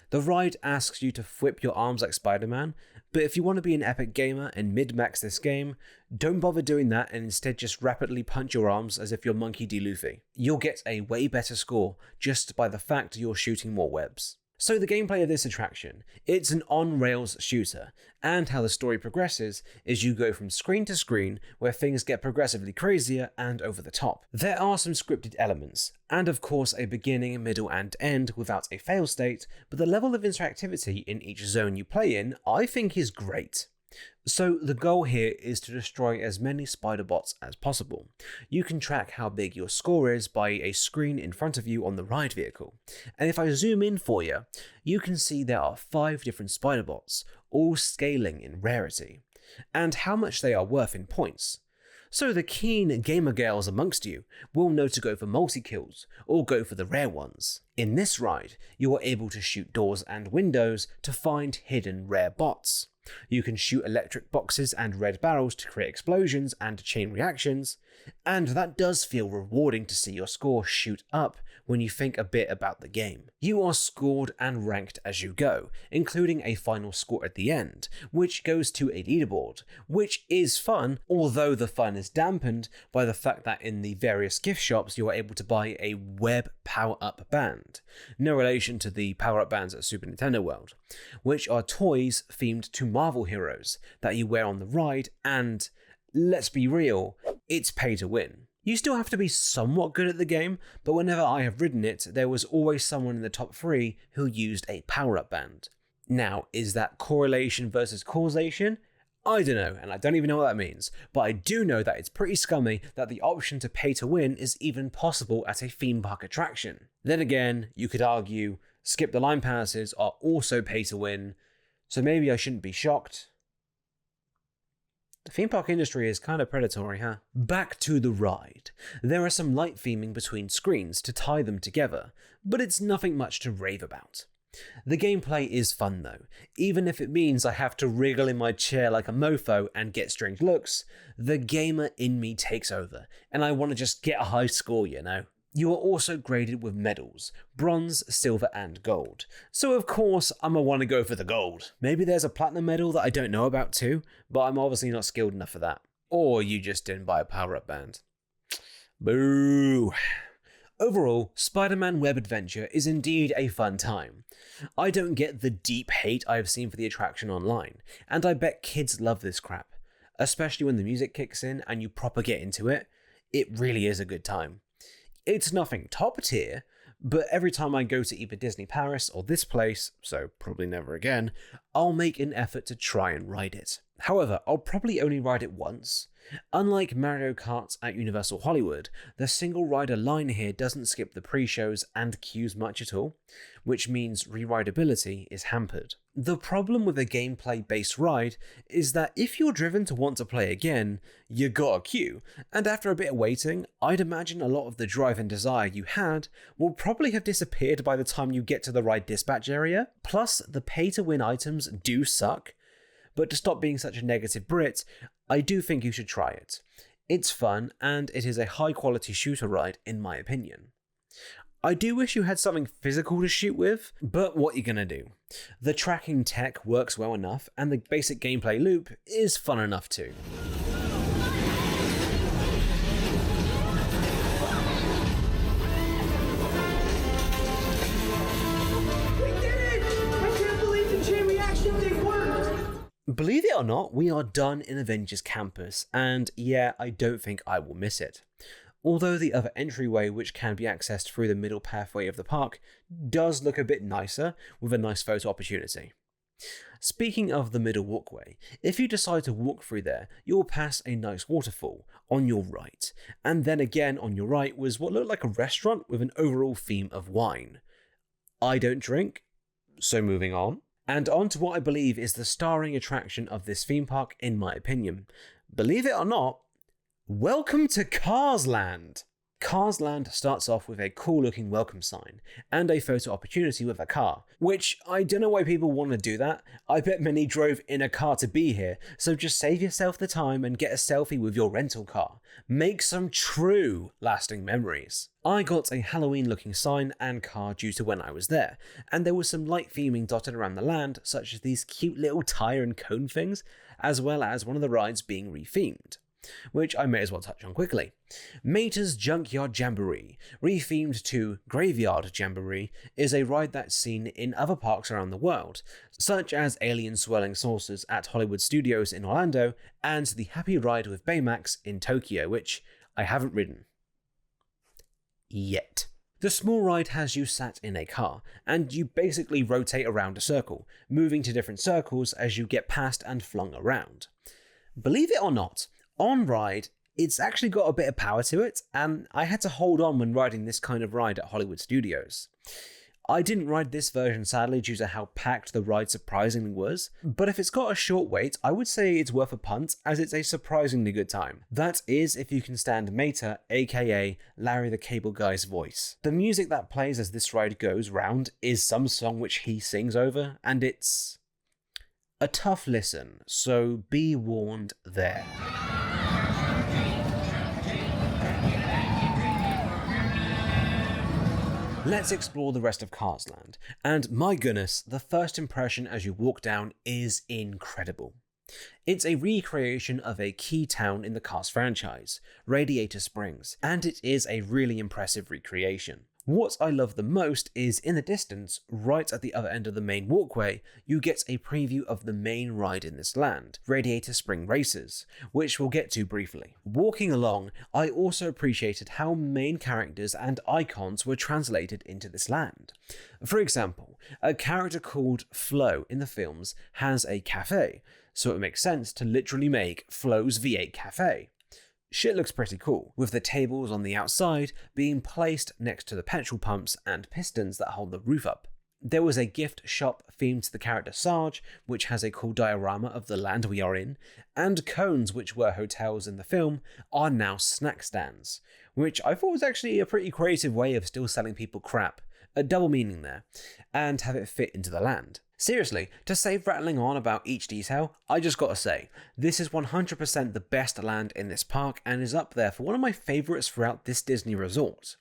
The ride asks you to whip your arms like Spider-Man, but if you want to be an epic gamer and mid-max this game, don't bother doing that and instead just rapidly punch your arms as if you're Monkey D. Luffy. You'll get a way better score just by the fact you're shooting more webs. So the gameplay of this attraction, it's an on-rails shooter, and how the story progresses is you go from screen to screen where things get progressively crazier and over the top. There are some scripted elements, and of course a beginning, middle and end without a fail state, but the level of interactivity in each zone you play in I think is great. So the goal here is to destroy as many spider bots as possible. You can track how big your score is by a screen in front of you on the ride vehicle. And if I zoom in for you, you can see there are 5 different spider bots, all scaling in rarity, and how much they are worth in points. So the keen gamer girls amongst you will know to go for multi-kills or go for the rare ones. In this ride, you are able to shoot doors and windows to find hidden rare bots. You can shoot electric boxes and red barrels to create explosions and chain reactions, and that does feel rewarding to see your score shoot up when you think a bit about the game. You are scored and ranked as you go, including a final score at the end, which goes to a leaderboard, which is fun, although the fun is dampened by the fact that in the various gift shops you are able to buy a web power-up band, no relation to the power-up bands at Super Nintendo World, which are toys themed to Marvel heroes that you wear on the ride, and let's be real, it's pay to win. You still have to be somewhat good at the game, but whenever I have ridden it, there was always someone in the top 3 who used a power-up band. Now, is that correlation versus causation? I don't know, and I don't even know what that means, but I do know that it's pretty scummy that the option to pay to win is even possible at a theme park attraction. Then again, you could argue, skip the line passes are also pay to win, so maybe I shouldn't be shocked. The theme park industry is kind of predatory, huh? Back to the ride. There are some light theming between screens to tie them together, but it's nothing much to rave about. The gameplay is fun though, even if it means I have to wriggle in my chair like a mofo and get strange looks. The gamer in me takes over, and I want to just get a high score, you know? You are also graded with medals, bronze, silver and gold. So of course I'm gonna want to go for the gold. Maybe there's a platinum medal that I don't know about too, but I'm obviously not skilled enough for that. Or you just didn't buy a power-up band. Boo! Overall, Spider-Man Web Adventure is indeed a fun time. I don't get the deep hate I have seen for the attraction online, and I bet kids love this crap. Especially when the music kicks in and you proper get into it, it really is a good time. It's nothing top tier, but every time I go to either Disney Paris or this place, so probably never again, I'll make an effort to try and ride it. However, I'll probably only ride it once. Unlike Mario Kart at Universal Hollywood, the single rider line here doesn't skip the pre-shows and queues much at all, which means rewritability is hampered. The problem with a gameplay-based ride is that if you're driven to want to play again, you got a queue, and after a bit of waiting, I'd imagine a lot of the drive and desire you had will probably have disappeared by the time you get to the ride dispatch area. Plus, the pay-to-win items do suck, but to stop being such a negative Brit, I do think you should try it. It's fun, and it is a high-quality shooter ride, in my opinion. I do wish you had something physical to shoot with, but what you gonna do? The tracking tech works well enough, and the basic gameplay loop is fun enough too. Believe it or not, we are done in Avengers Campus, and yeah, I don't think I will miss it. Although the other entryway, which can be accessed through the middle pathway of the park, does look a bit nicer, with a nice photo opportunity. Speaking of the middle walkway, if you decide to walk through there, you'll pass a nice waterfall on your right, and then again on your right was what looked like a restaurant with an overall theme of wine. I don't drink, so moving on. And on to what I believe is the starring attraction of this theme park, in my opinion. Believe it or not, welcome to Cars Land! Cars Land starts off with a cool looking welcome sign, and a photo opportunity with a car, which I don't know why people want to do that. I bet many drove in a car to be here, so just save yourself the time and get a selfie with your rental car. Make some true lasting memories. I got a Halloween looking sign and car due to when I was there, and there was some light theming dotted around the land, such as these cute little tire and cone things, as well as one of the rides being rethemed, which I may as well touch on quickly. Mater's Junkyard Jamboree, rethemed to Graveyard Jamboree, is a ride that's seen in other parks around the world, such as Alien Swirling Saucers at Hollywood Studios in Orlando, and the Happy Ride with Baymax in Tokyo, which I haven't ridden. Yet. The small ride has you sat in a car, and you basically rotate around a circle, moving to different circles as you get past and flung around. Believe it or not, on ride, it's actually got a bit of power to it, and I had to hold on when riding this kind of ride at Hollywood Studios. I didn't ride this version sadly due to how packed the ride surprisingly was, but if it's got a short wait, I would say it's worth a punt as it's a surprisingly good time. That is if you can stand Mater, aka Larry the Cable Guy's voice. The music that plays as this ride goes round is some song which he sings over, and it's a tough listen, so be warned there. Let's explore the rest of Cars Land, and my goodness, the first impression as you walk down is incredible. It's a recreation of a key town in the Cars franchise, Radiator Springs, and it is a really impressive recreation. What I love the most is in the distance, right at the other end of the main walkway, you get a preview of the main ride in this land, Radiator Spring Racers, which we'll get to briefly. Walking along, I also appreciated how main characters and icons were translated into this land. For example, a character called Flo in the films has a cafe, so it makes sense to literally make Flo's V8 Cafe. Shit looks pretty cool, with the tables on the outside being placed next to the petrol pumps and pistons that hold the roof up. There was a gift shop themed to the character Sarge, which has a cool diorama of the land we are in, and cones, which were hotels in the film, are now snack stands, which I thought was actually a pretty creative way of still selling people crap, A double meaning there, and have it fit into the land. Seriously, to save rattling on about each detail, I just gotta say, this is 100% the best land in this park and is up there for one of my favourites throughout this Disney resort.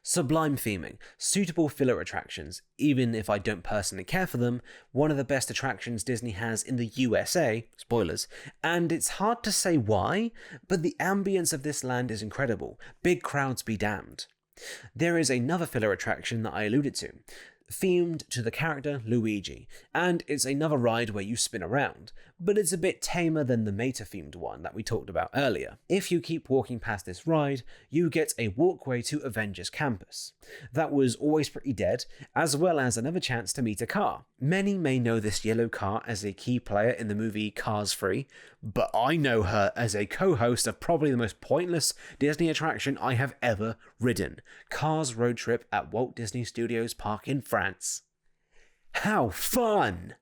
Sublime theming, suitable filler attractions, even if I don't personally care for them, one of the best attractions Disney has in the USA, spoilers, and it's hard to say why, but the ambience of this land is incredible, big crowds be damned. There is another filler attraction that I alluded to, themed to the character Luigi, and it's another ride where you spin around, but it's a bit tamer than the Mater-themed one that we talked about earlier. If you keep walking past this ride, you get a walkway to Avengers campus. That was always pretty dead, as well as another chance to meet a car. Many may know this yellow car as a key player in the movie Cars 3, but I know her as a co-host of probably the most pointless Disney attraction I have ever ridden, Cars Road Trip at Walt Disney Studios Park in France. How fun!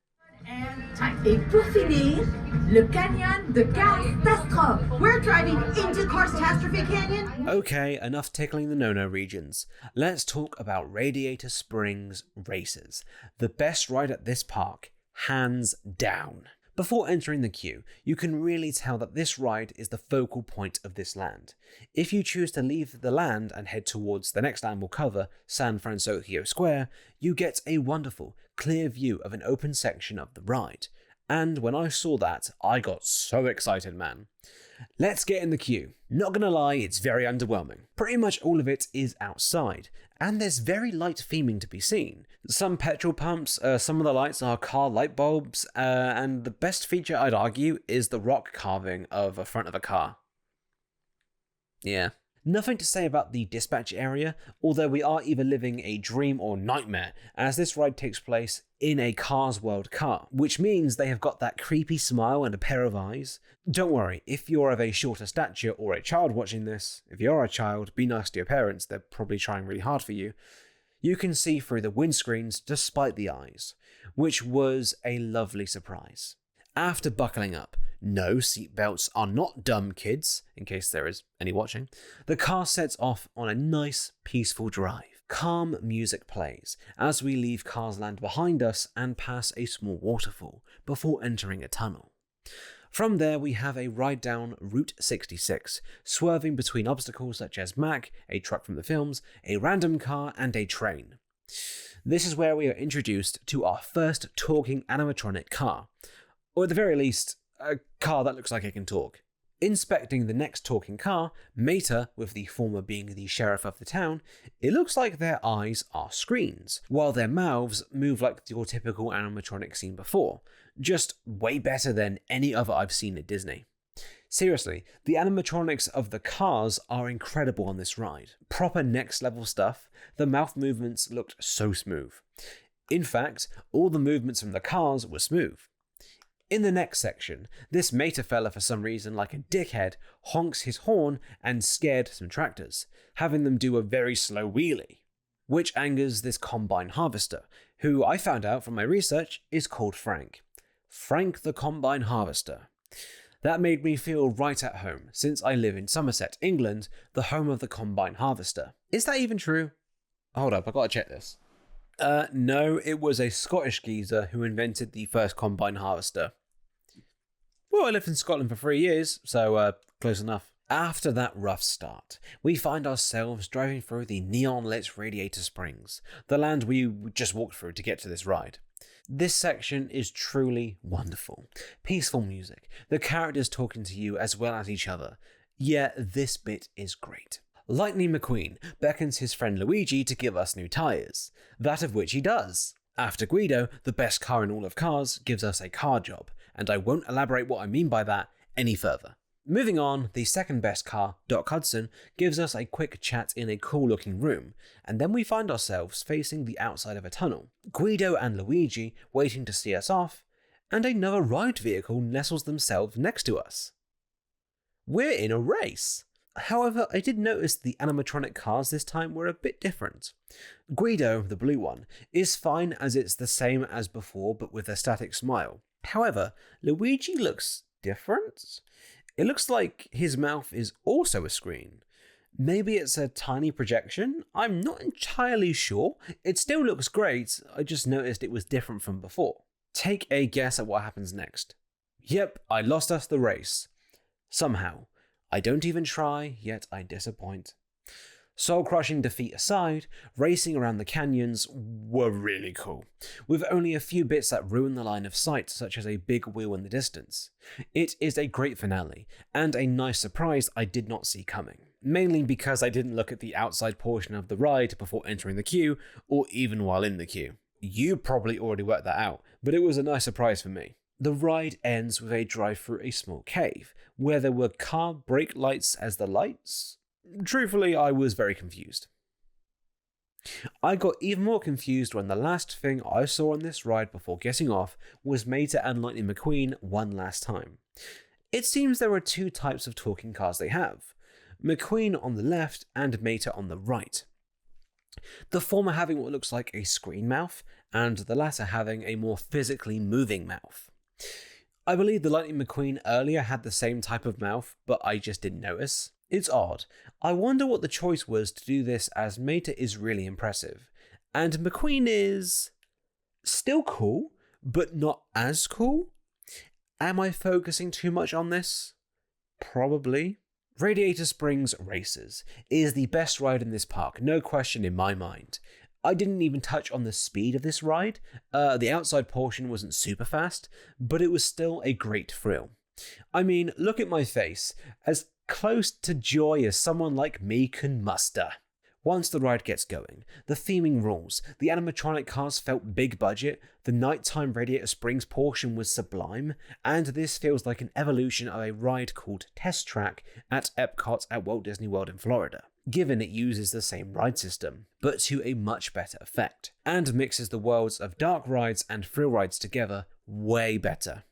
Et pour finir, le canyon de Catastrophe. We're driving into Catastrophe Canyon. Okay, enough tickling the no-no regions. Let's talk about Radiator Springs Races, the best ride at this park, hands down. Before entering the queue, you can really tell that this ride is the focal point of this land. If you choose to leave the land and head towards the next land we'll cover, San Fransokyo Square, you get a wonderful, clear view of an open section of the ride. And when I saw that, I got so excited, man. Let's get in the queue. Not gonna lie, it's very underwhelming. Pretty much all of it is outside, and there's very light theming to be seen. Some petrol pumps, some of the lights are car light bulbs, and the best feature I'd argue is the rock carving of the front of a car. Yeah. Nothing to say about the dispatch area, although we are either living a dream or nightmare, as this ride takes place in a Cars World car, which means they have got that creepy smile and a pair of eyes. Don't worry, if you're of a shorter stature or a child watching this, if you're a child, be nice to your parents, they're probably trying really hard for you. You can see through the windscreens despite the eyes, which was a lovely surprise. After buckling up, no, seatbelts are not dumb, kids, in case there is any watching, the car sets off on a nice, peaceful drive. Calm music plays as we leave Cars Land behind us and pass a small waterfall before entering a tunnel. From there, we have a ride down Route 66, swerving between obstacles such as Mac, a truck from the films, a random car, and a train. This is where we are introduced to our first talking animatronic car, or at the very least, a car that looks like it can talk. Inspecting the next talking car, Mater, with the former being the sheriff of the town, it looks like their eyes are screens, while their mouths move like your typical animatronic seen before, just way better than any other I've seen at Disney. Seriously, the animatronics of the cars are incredible on this ride. Proper next level stuff, the mouth movements looked so smooth. In fact, all the movements from the cars were smooth. In the next section, this Mater fella for some reason like a dickhead honks his horn and scared some tractors, having them do a very slow wheelie, which angers this combine harvester, who I found out from my research is called Frank. Frank the Combine Harvester. That made me feel right at home, since I live in Somerset, England, the home of the Combine Harvester. Is that even true? Hold up, I gotta check this. No, it was a Scottish geezer who invented the first combine harvester. Well, I lived in Scotland for 3 years, so close enough. After that rough start, we find ourselves driving through the neon-lit Radiator Springs, the land we just walked through to get to this ride. This section is truly wonderful. Peaceful music, the characters talking to you as well as each other. Yeah, this bit is great. Lightning McQueen beckons his friend Luigi to give us new tyres, that of which he does. After Guido, the best car in all of cars, gives us a car job, and I won't elaborate what I mean by that any further. Moving on, the second best car, Doc Hudson, gives us a quick chat in a cool looking room, and then we find ourselves facing the outside of a tunnel. Guido and Luigi waiting to see us off, and another ride vehicle nestles themselves next to us. We're in a race. However, I did notice the animatronic cars this time were a bit different. Guido, the blue one, is fine as it's the same as before but with a static smile. However, Luigi looks different. It looks like his mouth is also a screen. Maybe it's a tiny projection? I'm not entirely sure. It still looks great, I just noticed it was different from before. Take a guess at what happens next. Yep, I lost us the race. Somehow. I don't even try, yet I disappoint. Soul-crushing defeat aside, racing around the canyons were really cool, with only a few bits that ruin the line of sight, such as a big wheel in the distance. It is a great finale, and a nice surprise I did not see coming, mainly because I didn't look at the outside portion of the ride before entering the queue, or even while in the queue. You probably already worked that out, but it was a nice surprise for me. The ride ends with a drive through a small cave, where there were car brake lights as the lights. Truthfully, I was very confused. I got even more confused when the last thing I saw on this ride before getting off was Mater and Lightning McQueen one last time. It seems there are two types of talking cars they have, McQueen on the left and Mater on the right. The former having what looks like a screen mouth, and the latter having a more physically moving mouth. I believe the Lightning McQueen earlier had the same type of mouth, but I just didn't notice. It's odd. I wonder what the choice was to do this, as Mater is really impressive, and McQueen is still cool, but not as cool? Am I focusing too much on this? Probably. Radiator Springs Racers is the best ride in this park, no question in my mind. I didn't even touch on the speed of this ride. The outside portion wasn't super fast, but it was still a great thrill. I mean, look at my face, as close to joy as someone like me can muster. Once the ride gets going, the theming rules, the animatronic cars felt big budget, the nighttime Radiator Springs portion was sublime, and this feels like an evolution of a ride called Test Track at Epcot at Walt Disney World in Florida, given it uses the same ride system, but to a much better effect, and mixes the worlds of dark rides and thrill rides together way better.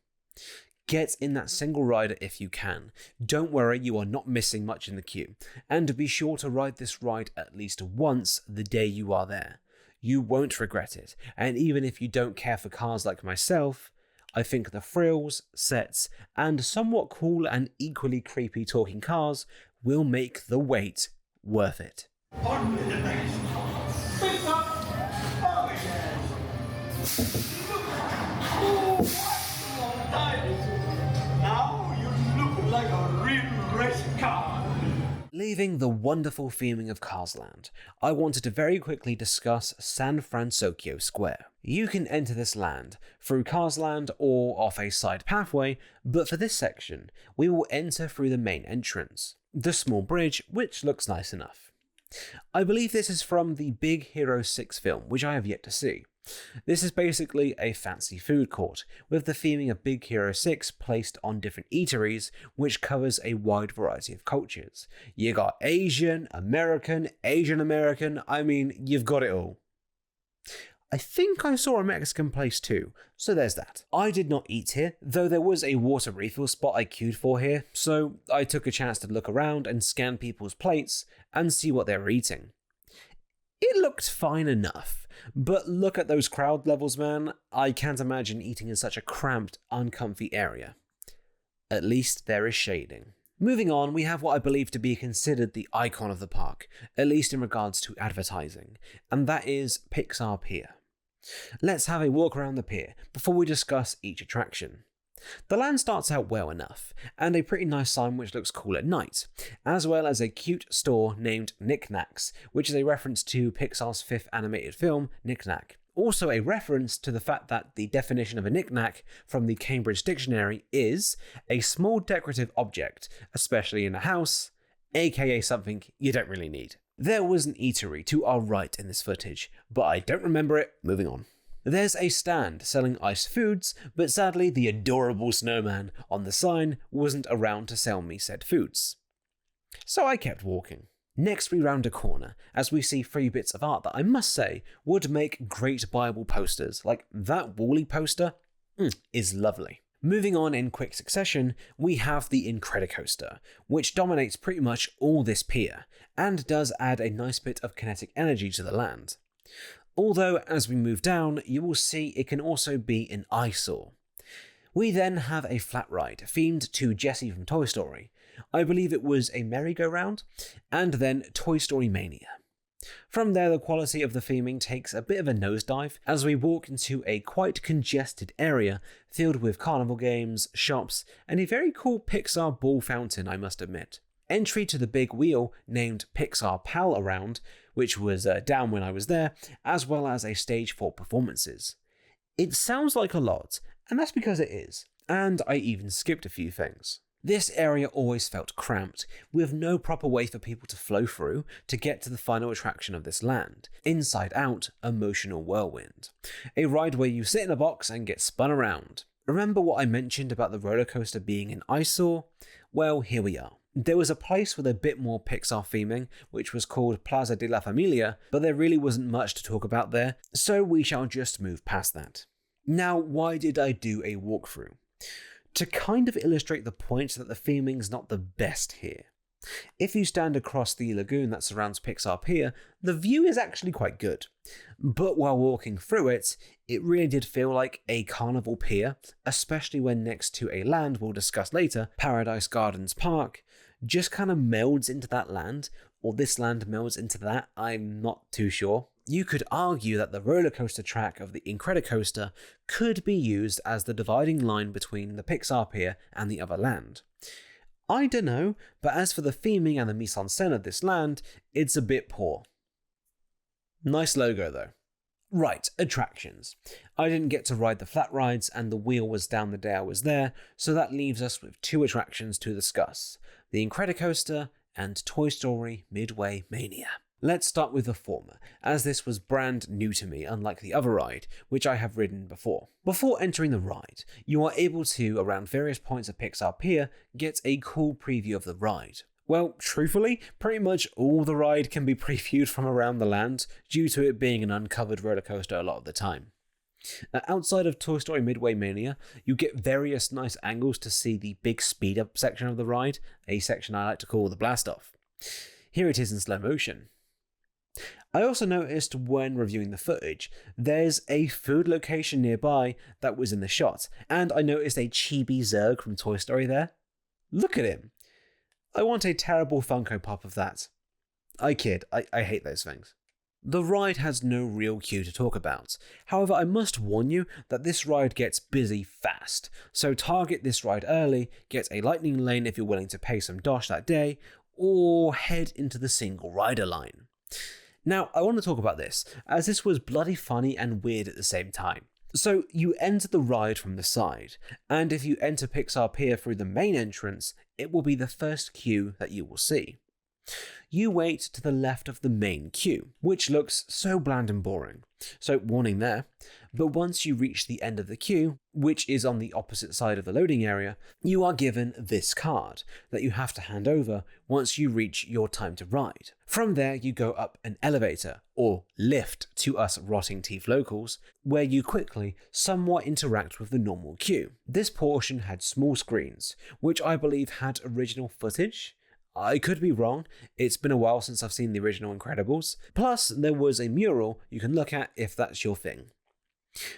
Get in that single rider if you can. Don't worry, you are not missing much in the queue. And be sure to ride this ride at least once the day you are there. You won't regret it, and even if you don't care for cars like myself, I think the thrills, sets, and somewhat cool and equally creepy talking cars will make the wait worth it. Like a real race car. Leaving the wonderful theming of Carsland, I wanted to very quickly discuss San Fransokyo Square. You can enter this land through Carsland or off a side pathway, but for this section, we will enter through the main entrance, the small bridge, which looks nice enough. I believe this is from the Big Hero 6 film, which I have yet to see. This is basically a fancy food court, with the theming of Big Hero 6 placed on different eateries, which covers a wide variety of cultures. You got Asian American, I mean, you've got it all. I think I saw a Mexican place too, so there's that. I did not eat here, though there was a water refill spot I queued for here, so I took a chance to look around and scan people's plates and see what they were eating. It looked fine enough, but look at those crowd levels, man. I can't imagine eating in such a cramped, uncomfy area. At least there is shading. Moving on, we have what I believe to be considered the icon of the park, at least in regards to advertising, and that is Pixar Pier. Let's have a walk around the pier before we discuss each attraction. The land starts out well enough, and a pretty nice sign which looks cool at night, as well as a cute store named Knick Knacks, which is a reference to Pixar's 5th animated film, Knick Knack. Also a reference to the fact that the definition of a knick-knack from the Cambridge Dictionary is a small decorative object, especially in a house, aka something you don't really need. There was an eatery to our right in this footage, but I don't remember it. Moving on. There's a stand selling iced foods, but sadly the adorable snowman on the sign wasn't around to sell me said foods. So I kept walking. Next we round a corner, as we see 3 bits of art that I must say would make great buyable posters, like that Wall-E poster is lovely. Moving on in quick succession, we have the Incredicoaster, which dominates pretty much all this pier, and does add a nice bit of kinetic energy to the land. Although, as we move down, you will see it can also be an eyesore. We then have a flat ride themed to Jessie from Toy Story. I believe it was a merry-go-round, and then Toy Story Mania. From there, the quality of the theming takes a bit of a nosedive as we walk into a quite congested area filled with carnival games, shops, and a very cool Pixar ball fountain, I must admit. Entry to the big wheel named Pixar Pal Around, which was down when I was there, as well as a stage for performances. It sounds like a lot, and that's because it is, and I even skipped a few things. This area always felt cramped, with no proper way for people to flow through to get to the final attraction of this land, Inside Out Emotional Whirlwind, a ride where you sit in a box and get spun around. Remember what I mentioned about the roller coaster being an eyesore? Well, here we are. There was a place with a bit more Pixar theming, which was called Plaza de la Familia, but there really wasn't much to talk about there, so we shall just move past that. Now, why did I do a walkthrough? To kind of illustrate the point that the theming's not the best here. If you stand across the lagoon that surrounds Pixar Pier, the view is actually quite good. But while walking through it, it really did feel like a carnival pier, especially when next to a land we'll discuss later, Paradise Gardens Park, just kind of melds into that land, or this land melds into that, I'm not too sure. You could argue that the roller coaster track of the Incredicoaster could be used as the dividing line between the Pixar Pier and the other land. I don't know, but as for the theming and the mise-en-scène of this land, it's a bit poor. Nice logo though. Right, attractions. I didn't get to ride the flat rides and the wheel was down the day I was there, so that leaves us with 2 attractions to discuss, the Incredicoaster and Toy Story Midway Mania. Let's start with the former, as this was brand new to me, unlike the other ride, which I have ridden before. Before entering the ride, you are able to, around various points of Pixar Pier, get a cool preview of the ride. Well, truthfully, pretty much all the ride can be previewed from around the land, due to it being an uncovered roller coaster a lot of the time. Outside of Toy Story Midway Mania, you get various nice angles to see the big speed up section of the ride, a section I like to call the blast off. Here it is in slow motion. I also noticed when reviewing the footage, there's a food location nearby that was in the shot, and I noticed a chibi Zurg from Toy Story there. Look at him. I want a terrible Funko Pop of that. I kid, I hate those things. The ride has no real queue to talk about. However, I must warn you that this ride gets busy fast, so target this ride early, get a lightning lane if you're willing to pay some dosh that day, or head into the single rider line. Now, I want to talk about this, as this was bloody funny and weird at the same time. So, you enter the ride from the side, and if you enter Pixar Pier through the main entrance, it will be the first queue that you will see. You wait to the left of the main queue, which looks so bland and boring. So, warning there. But once you reach the end of the queue, which is on the opposite side of the loading area, you are given this card that you have to hand over once you reach your time to ride. From there, you go up an elevator, or lift to us rotting teeth locals, where you quickly somewhat interact with the normal queue. This portion had small screens, which I believe had original footage. I could be wrong, it's been a while since I've seen the original Incredibles. Plus, there was a mural you can look at if that's your thing.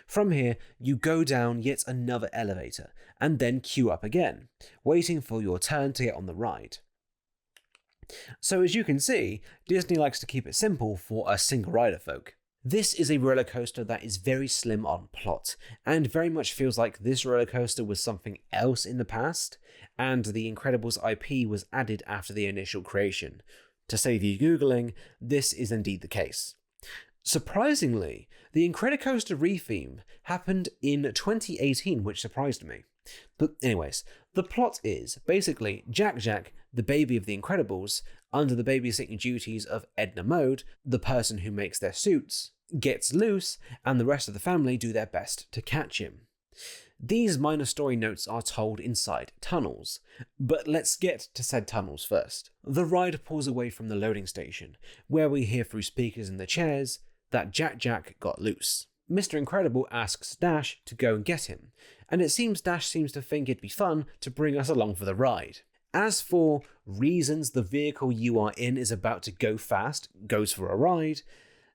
From here, you go down yet another elevator, and then queue up again, waiting for your turn to get on the ride. So as you can see, Disney likes to keep it simple for us single rider folk. This is a roller coaster that is very slim on plot, and very much feels like this roller coaster was something else in the past, and the Incredibles IP was added after the initial creation. To save you Googling, this is indeed the case. Surprisingly, the Incredicoaster retheme happened in 2018, which surprised me. But anyways, the plot is basically Jack, the baby of the Incredibles, under the babysitting duties of Edna Mode, the person who makes their suits, gets loose, and the rest of the family do their best to catch him. These minor story notes are told inside tunnels, but let's get to said tunnels first. The ride pulls away from the loading station, where we hear through speakers in the chairs that Jack got loose. Mr. Incredible asks Dash to go and get him, and it seems Dash seems to think it'd be fun to bring us along for the ride. As for reasons the vehicle you are in is about to go fast, goes for a ride,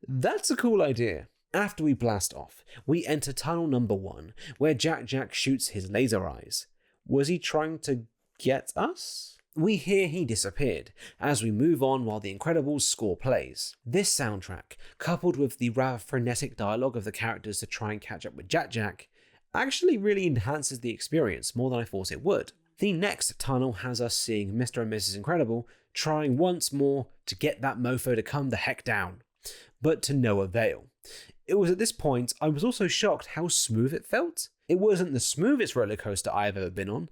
that's a cool idea. After we blast off, we enter tunnel number 1, where Jack shoots his laser eyes. Was he trying to get us? We hear he disappeared, as we move on while the Incredibles score plays. This soundtrack, coupled with the rather frenetic dialogue of the characters to try and catch up with Jack, actually really enhances the experience more than I thought it would. The next tunnel has us seeing Mr. and Mrs. Incredible trying once more to get that mofo to come the heck down, but to no avail. It was at this point I was also shocked how smooth it felt. It wasn't the smoothest roller coaster I have ever been on,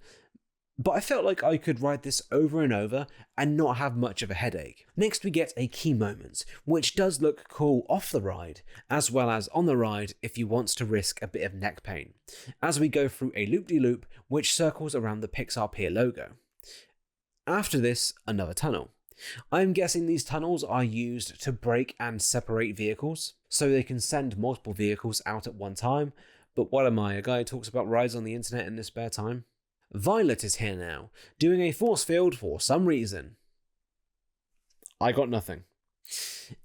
but I felt like I could ride this over and over and not have much of a headache. Next we get a key moment, which does look cool off the ride, as well as on the ride if you want to risk a bit of neck pain, as we go through a loop-de-loop which circles around the Pixar Pier logo. After this, another tunnel. I'm guessing these tunnels are used to break and separate vehicles, so they can send multiple vehicles out at one time, but what am I, a guy who talks about rides on the internet in his spare time? Violet is here now, doing a force field for some reason. I got nothing.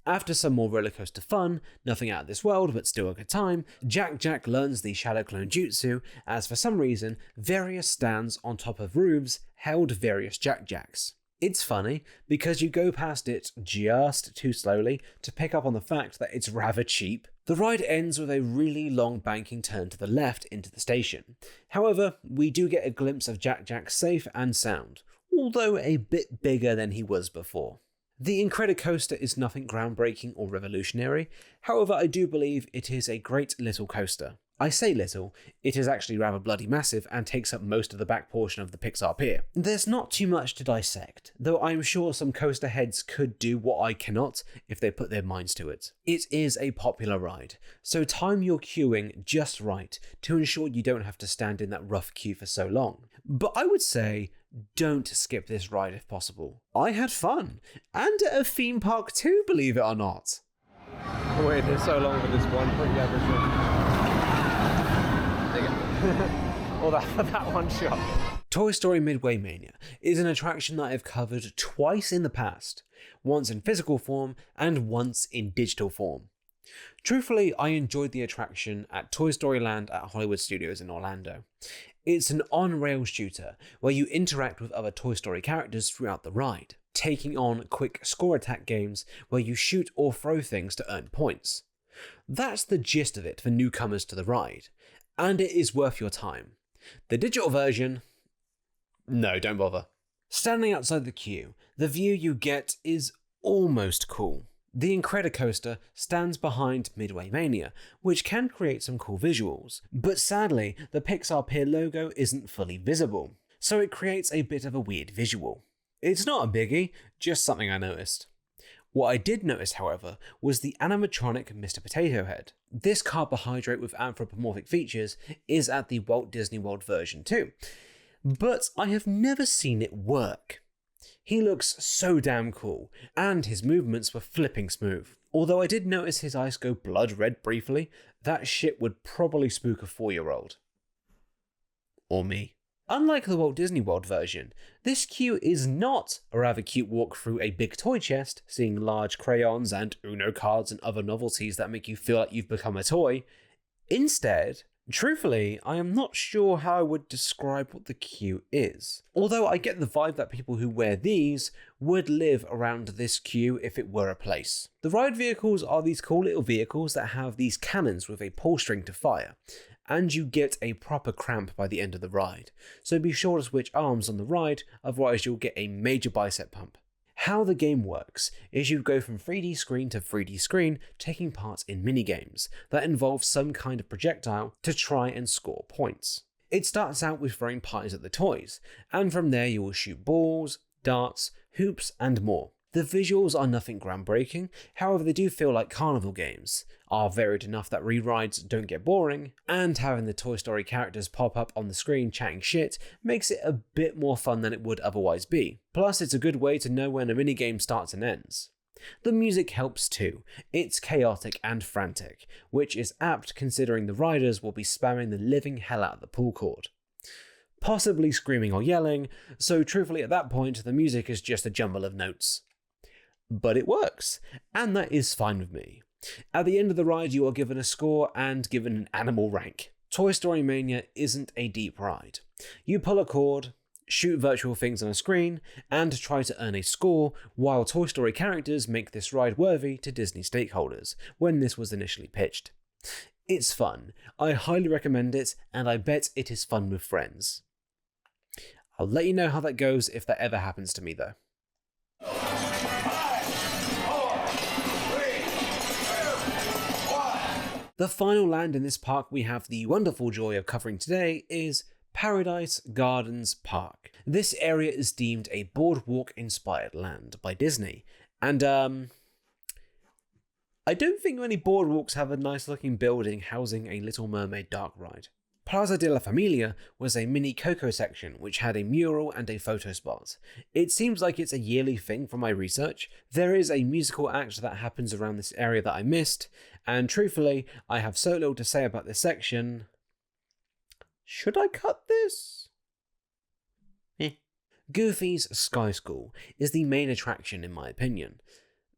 After some more roller coaster fun, nothing out of this world but still a good time, Jack learns the Shadow Clone Jutsu, as for some reason, various stands on top of roofs held various Jacks. It's funny, because you go past it just too slowly to pick up on the fact that it's rather cheap. The ride ends with a really long banking turn to the left into the station. However, we do get a glimpse of Jack safe and sound, although a bit bigger than he was before. The Incredicoaster is nothing groundbreaking or revolutionary, however I do believe it is a great little coaster. I say little, it is actually rather bloody massive and takes up most of the back portion of the Pixar Pier. There's not too much to dissect, though I'm sure some coaster heads could do what I cannot if they put their minds to it. It is a popular ride, so time your queuing just right to ensure you don't have to stand in that rough queue for so long. But I would say, don't skip this ride if possible. I had fun, and at a theme park too, believe it or not. I waited here so long for this one, pretty average one. Or that one shot. Toy Story Midway Mania is an attraction that I've covered twice in the past, once in physical form and once in digital form. Truthfully, I enjoyed the attraction at Toy Story Land at Hollywood Studios in Orlando. It's an on-rails shooter where you interact with other Toy Story characters throughout the ride, taking on quick score attack games where you shoot or throw things to earn points. That's the gist of it for newcomers to the ride, and it is worth your time. The digital version? No, don't bother. Standing outside the queue, the view you get is almost cool. The Incredicoaster stands behind Midway Mania, which can create some cool visuals, but sadly, the Pixar Pier logo isn't fully visible, so it creates a bit of a weird visual. It's not a biggie, just something I noticed. What I did notice, however, was the animatronic Mr. Potato Head. This carbohydrate with anthropomorphic features is at the Walt Disney World version too, but I have never seen it work. He looks so damn cool, and his movements were flipping smooth. Although I did notice his eyes go blood red briefly, that shit would probably spook a 4-year-old. Or me. Unlike the Walt Disney World version, this queue is not a rather cute walk through a big toy chest, seeing large crayons and Uno cards and other novelties that make you feel like you've become a toy. Instead, truthfully, I am not sure how I would describe what the queue is. Although I get the vibe that people who wear these would live around this queue if it were a place. The ride vehicles are these cool little vehicles that have these cannons with a pull string to fire, and you get a proper cramp by the end of the ride, so be sure to switch arms on the ride, otherwise you'll get a major bicep pump. How the game works is you go from 3D screen to 3D screen, taking part in minigames that involve some kind of projectile to try and score points. It starts out with throwing parties at the toys, and from there you will shoot balls, darts, hoops, and more. The visuals are nothing groundbreaking, however they do feel like carnival games, are varied enough that re-rides don't get boring, and having the Toy Story characters pop up on the screen chatting shit makes it a bit more fun than it would otherwise be. Plus, it's a good way to know when a minigame starts and ends. The music helps too. It's chaotic and frantic, which is apt considering the riders will be spamming the living hell out of the pull cord. Possibly screaming or yelling, so truthfully at that point the music is just a jumble of notes. But it works, and that is fine with me. At the end of the ride, you are given a score and given an animal rank. Toy Story Mania isn't a deep ride. You pull a cord, shoot virtual things on a screen, and try to earn a score, while Toy Story characters make this ride worthy to Disney stakeholders when this was initially pitched. It's fun. I highly recommend it, and I bet it is fun with friends. I'll let you know how that goes if that ever happens to me, though. The final land in this park we have the wonderful joy of covering today is Paradise Gardens Park. This area is deemed a boardwalk-inspired land by Disney, and I don't think many boardwalks have a nice-looking building housing a Little Mermaid dark ride. Plaza de la Familia was a mini Coco section which had a mural and a photo spot. It seems like it's a yearly thing from my research. There is a musical act that happens around this area that I missed, and truthfully, I have so little to say about this section. Should I cut this? Goofy's Sky School is the main attraction in my opinion.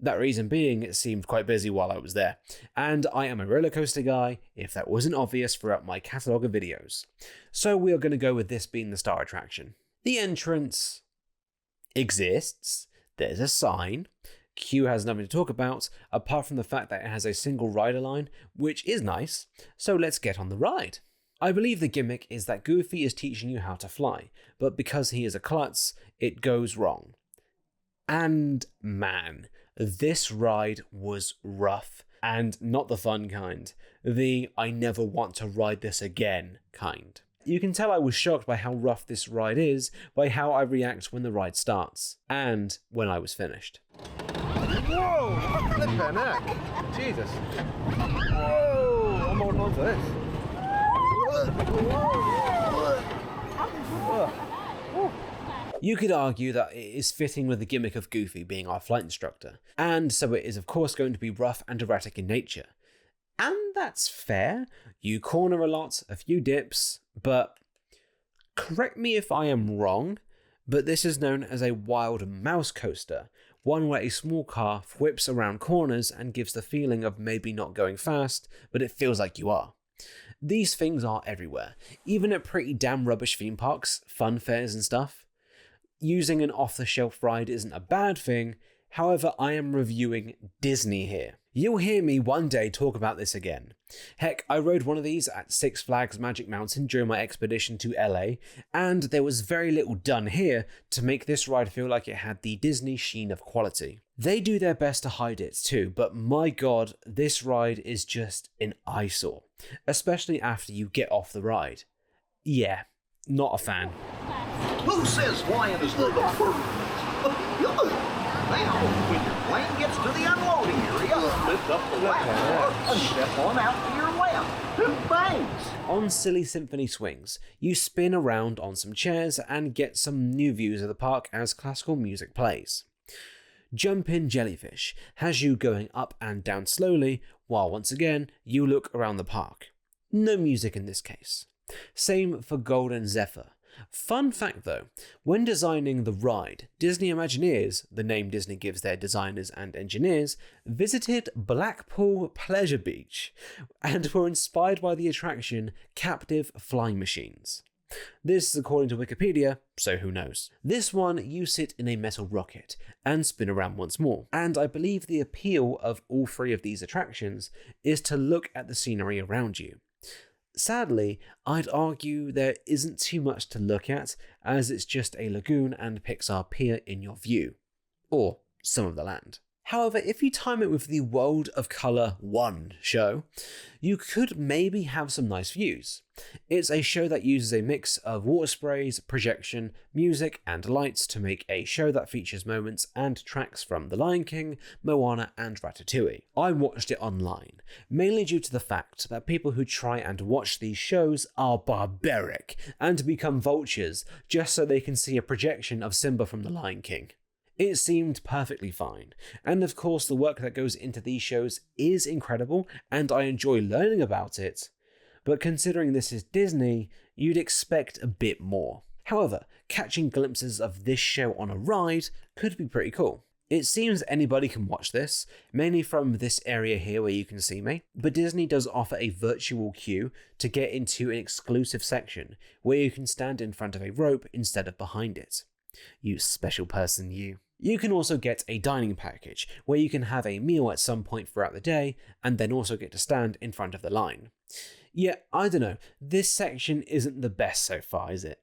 That reason being, it seemed quite busy while I was there, and I am a roller coaster guy, if that wasn't obvious throughout my catalogue of videos. So we are going to go with this being the star attraction. The entrance exists, there's a sign, queue has nothing to talk about, apart from the fact that it has a single rider line, which is nice, so let's get on the ride. I believe the gimmick is that Goofy is teaching you how to fly, but because he is a klutz, it goes wrong. And man, this ride was rough, and not the fun kind. The I never want to ride this again kind. You can tell I was shocked by how rough this ride is by how I react when the ride starts, and when I was finished. Whoa! Flippin' heck! Jesus! Whoa! I'm holding on to this. You could argue that it is fitting with the gimmick of Goofy being our flight instructor, and so it is of course going to be rough and erratic in nature. And that's fair, you corner a lot, a few dips, but correct me if I am wrong, but this is known as a wild mouse coaster, one where a small car whips around corners and gives the feeling of maybe not going fast, but it feels like you are. These things are everywhere, even at pretty damn rubbish theme parks, fun fairs and stuff. Using an off-the-shelf ride isn't a bad thing, however I am reviewing Disney here. You'll hear me one day talk about this again. Heck, I rode one of these at Six Flags Magic Mountain during my expedition to LA, and there was very little done here to make this ride feel like it had the Disney sheen of quality. They do their best to hide it too, but my god, this ride is just an eyesore, especially after you get off the ride. Yeah, not a fan. Who says flying is the first? Now, when your plane gets to the unloading area, lift up the left bar and step on out to your left. Thanks. On Silly Symphony swings, you spin around on some chairs and get some new views of the park as classical music plays. Jump In Jellyfish has you going up and down slowly, while once again, you look around the park. No music in this case. Same for Golden Zephyr. Fun fact though, when designing the ride, Disney Imagineers, the name Disney gives their designers and engineers, visited Blackpool Pleasure Beach and were inspired by the attraction Captive Flying Machines. This is according to Wikipedia, so who knows. This one, you sit in a metal rocket and spin around once more, and I believe the appeal of all three of these attractions is to look at the scenery around you. Sadly, I'd argue there isn't too much to look at, as it's just a lagoon and Pixar Pier in your view. Or some of the land. However, if you time it with the World of Colour 1 show, you could maybe have some nice views. It's a show that uses a mix of water sprays, projection, music, and lights to make a show that features moments and tracks from The Lion King, Moana, and Ratatouille. I watched it online, mainly due to the fact that people who try and watch these shows are barbaric and become vultures just so they can see a projection of Simba from The Lion King. It seemed perfectly fine, and of course the work that goes into these shows is incredible and I enjoy learning about it, but considering this is Disney, you'd expect a bit more. However, catching glimpses of this show on a ride could be pretty cool. It seems anybody can watch this, mainly from this area here where you can see me, but Disney does offer a virtual queue to get into an exclusive section where you can stand in front of a rope instead of behind it. You special person, you. You can also get a dining package where you can have a meal at some point throughout the day and then also get to stand in front of the line. Yeah, I don't know, this section isn't the best so far, is it?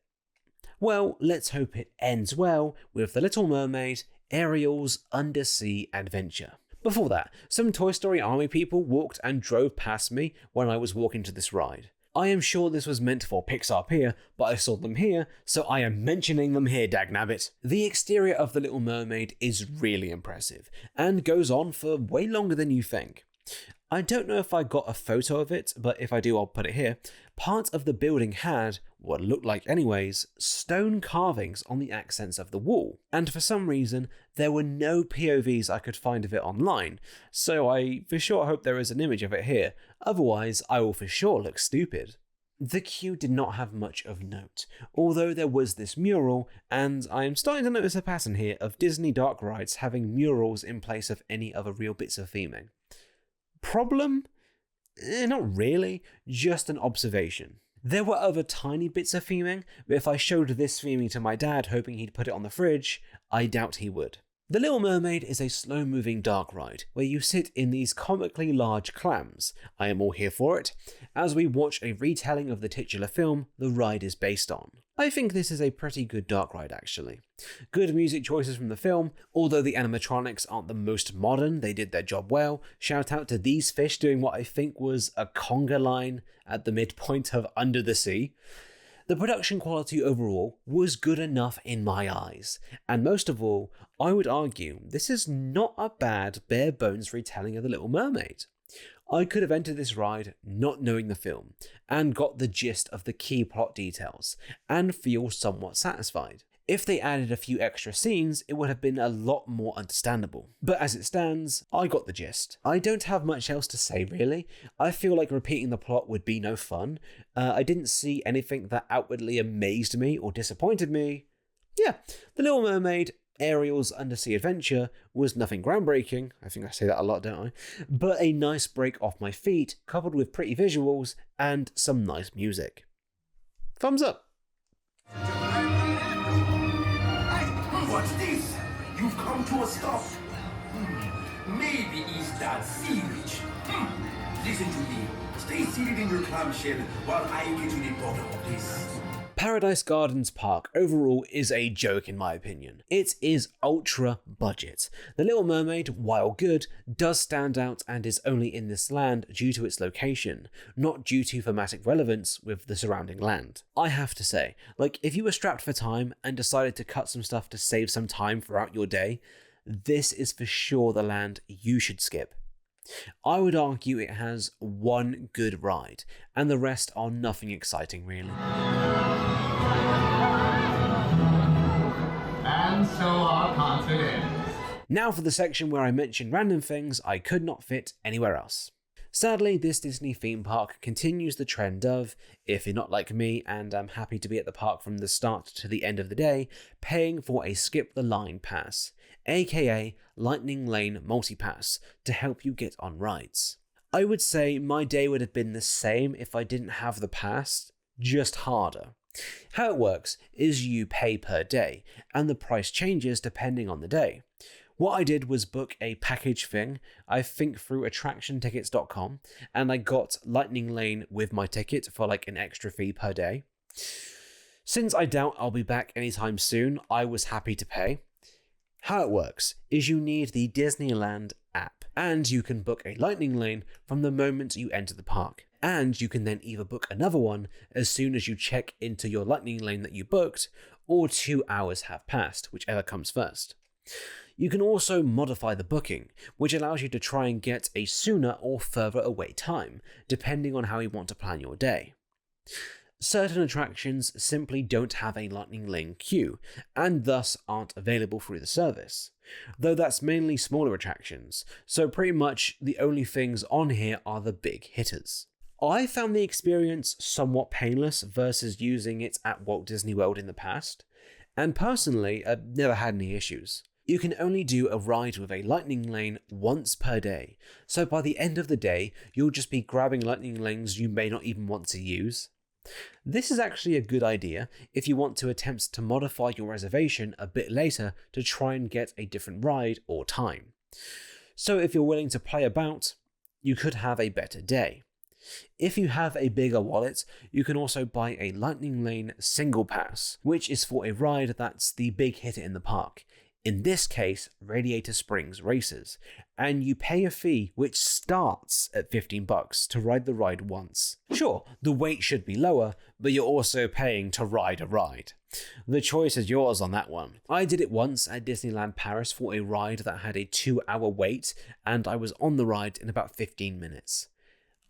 Well, let's hope it ends well with The Little Mermaid, Ariel's Undersea Adventure. Before that, some Toy Story Army people walked and drove past me when I was walking to this ride. I am sure this was meant for Pixar Pier, but I saw them here, so I am mentioning them here, dagnabbit. The exterior of The Little Mermaid is really impressive, and goes on for way longer than you think. I don't know if I got a photo of it, but if I do, I'll put it here. Part of the building had, what looked like anyways, stone carvings on the accents of the wall, and for some reason, there were no POVs I could find of it online, so I for sure hope there is an image of it here, otherwise I will for sure look stupid. The queue did not have much of note, although there was this mural, and I am starting to notice a pattern here of Disney dark rides having murals in place of any other real bits of theming. Problem? Not really, just an observation. There were other tiny bits of theming, but if I showed this theming to my dad hoping he'd put it on the fridge, I doubt he would. The Little Mermaid is a slow-moving dark ride, where you sit in these comically large clams, I am all here for it, as we watch a retelling of the titular film the ride is based on. I think this is a pretty good dark ride actually. Good music choices from the film, although the animatronics aren't the most modern, they did their job well. Shout out to these fish doing what I think was a conga line at the midpoint of Under the Sea. The production quality overall was good enough in my eyes, and most of all, I would argue this is not a bad bare bones retelling of The Little Mermaid. I could have entered this ride not knowing the film, and got the gist of the key plot details, and feel somewhat satisfied. If they added a few extra scenes, it would have been a lot more understandable. But as it stands, I got the gist. I don't have much else to say really. I feel like repeating the plot would be no fun. I didn't see anything that outwardly amazed me or disappointed me. Yeah, The Little Mermaid, Ariel's Undersea Adventure was nothing groundbreaking, I think I say that a lot, don't I? But a nice break off my feet, coupled with pretty visuals and some nice music. Thumbs up! What's this? You've come to a stop. Maybe it's that sea witch. Listen to me. Stay seated in your clamshell while I get to the bottom of this. Paradise Gardens Park overall is a joke in my opinion. It is ultra budget. The Little Mermaid, while good, does stand out and is only in this land due to its location, not due to thematic relevance with the surrounding land. I have to say, like if you were strapped for time and decided to cut some stuff to save some time throughout your day, this is for sure the land you should skip. I would argue it has one good ride, and the rest are nothing exciting really. And so our concert ends. Now for the section where I mention random things I could not fit anywhere else. Sadly, this Disney theme park continues the trend of, if you're not like me and I'm happy to be at the park from the start to the end of the day, paying for a skip the line pass, aka Lightning Lane Multipass, to help you get on rides. I would say my day would have been the same if I didn't have the pass, just harder. How it works is you pay per day, and the price changes depending on the day. What I did was book a package thing, I think through attractiontickets.com, and I got Lightning Lane with my ticket for like an extra fee per day. Since I doubt I'll be back anytime soon, I was happy to pay. How it works is you need the Disneyland app, and you can book a Lightning Lane from the moment you enter the park. And you can then either book another one as soon as you check into your Lightning Lane that you booked, or 2 hours have passed, whichever comes first. You can also modify the booking, which allows you to try and get a sooner or further away time, depending on how you want to plan your day. Certain attractions simply don't have a Lightning Lane queue, and thus aren't available through the service, though that's mainly smaller attractions, so pretty much the only things on here are the big hitters. I found the experience somewhat painless versus using it at Walt Disney World in the past, and personally, I've never had any issues. You can only do a ride with a lightning lane once per day, so by the end of the day, you'll just be grabbing lightning lanes you may not even want to use. This is actually a good idea if you want to attempt to modify your reservation a bit later to try and get a different ride or time. So if you're willing to play about, you could have a better day. If you have a bigger wallet, you can also buy a Lightning Lane Single Pass, which is for a ride that's the big hitter in the park. In this case, Radiator Springs Races, and you pay a fee which starts at $15 to ride the ride once. Sure, the wait should be lower, but you're also paying to ride a ride. The choice is yours on that one. I did it once at Disneyland Paris for a ride that had a 2-hour wait, and I was on the ride in about 15 minutes.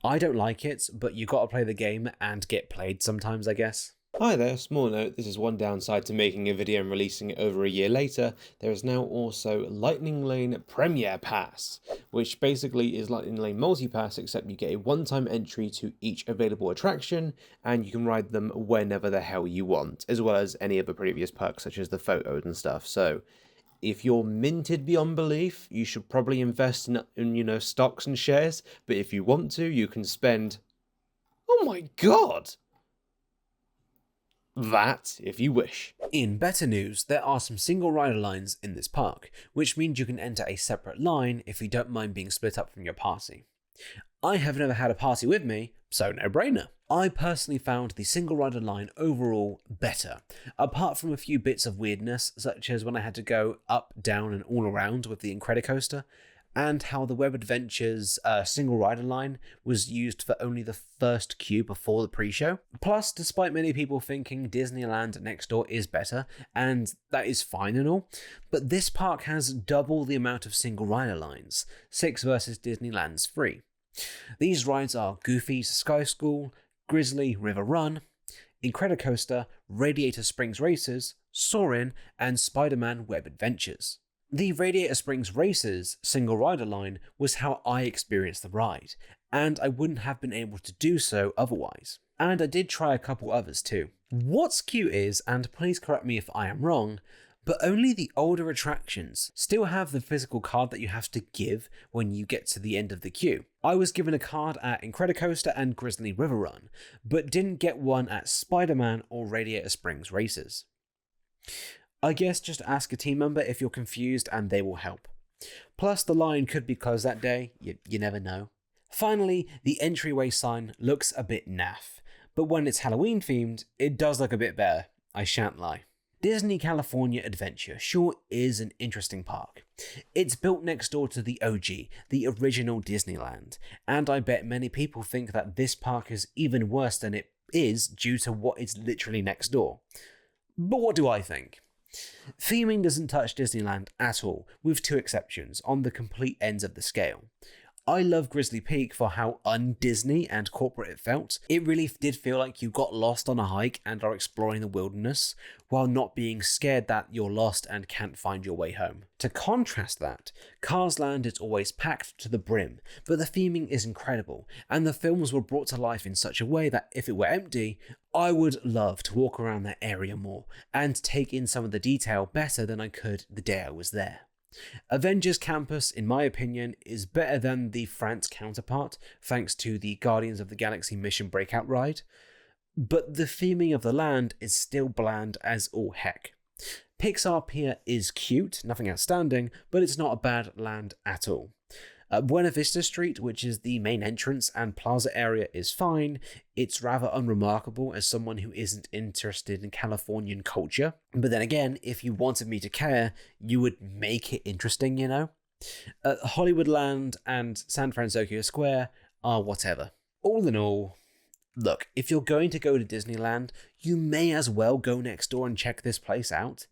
I don't like it, but you gotta play the game and get played sometimes, I guess. Hi there, small note, this is one downside to making a video and releasing it over a year later. There is now also Lightning Lane Premier Pass, which basically is Lightning Lane Multipass, except you get a one-time entry to each available attraction, and you can ride them whenever the hell you want, as well as any of the previous perks such as the photos and stuff. So if you're minted beyond belief, you should probably invest in stocks and shares, but if you want to, you can spend, oh my god, that if you wish. In better news, there are some single rider lines in this park, which means you can enter a separate line if you don't mind being split up from your party. I have never had a party with me, so no brainer. I personally found the single rider line overall better, apart from a few bits of weirdness, such as when I had to go up, down and all around with the Incredicoaster, and how the Web Adventures single rider line was used for only the first queue before the pre-show. Plus, despite many people thinking Disneyland next door is better, and that is fine and all, but this park has double the amount of single rider lines, 6 versus Disneyland's 3. These rides are Goofy's Sky School, Grizzly River Run, Incredicoaster, Radiator Springs Races, Soarin, and Spiderman Web Adventures. The Radiator Springs Races single rider line was how I experienced the ride, and I wouldn't have been able to do so otherwise. And I did try a couple others too. What's cute is, and please correct me if I am wrong, but only the older attractions still have the physical card that you have to give when you get to the end of the queue. I was given a card at Incredicoaster and Grizzly River Run, but didn't get one at Spiderman or Radiator Springs Races. I guess just ask a team member if you're confused and they will help. Plus, the line could be closed that day, you never know. Finally, the entryway sign looks a bit naff, but when it's Halloween themed, it does look a bit better, I shan't lie. Disney California Adventure sure is an interesting park. It's built next door to the OG, the original Disneyland, and I bet many people think that this park is even worse than it is due to what is literally next door. But what do I think? Theming doesn't touch Disneyland at all, with 2 exceptions on the complete ends of the scale. I love Grizzly Peak for how un-Disney and corporate it felt. It really did feel like you got lost on a hike and are exploring the wilderness, while not being scared that you're lost and can't find your way home. To contrast that, Cars Land is always packed to the brim, but the theming is incredible, and the films were brought to life in such a way that if it were empty, I would love to walk around that area more, and take in some of the detail better than I could the day I was there. Avengers Campus, in my opinion, is better than the France counterpart, thanks to the Guardians of the Galaxy Mission Breakout ride, but the theming of the land is still bland as all heck. Pixar Pier is cute, nothing outstanding, but it's not a bad land at all. Buena Vista Street, which is the main entrance and plaza area, is fine. It's rather unremarkable as someone who isn't interested in Californian culture. But then again, if you wanted me to care, you would make it interesting, you know? Hollywoodland and San Fransokyo Square are whatever. All in all, look, if you're going to go to Disneyland, you may as well go next door and check this place out.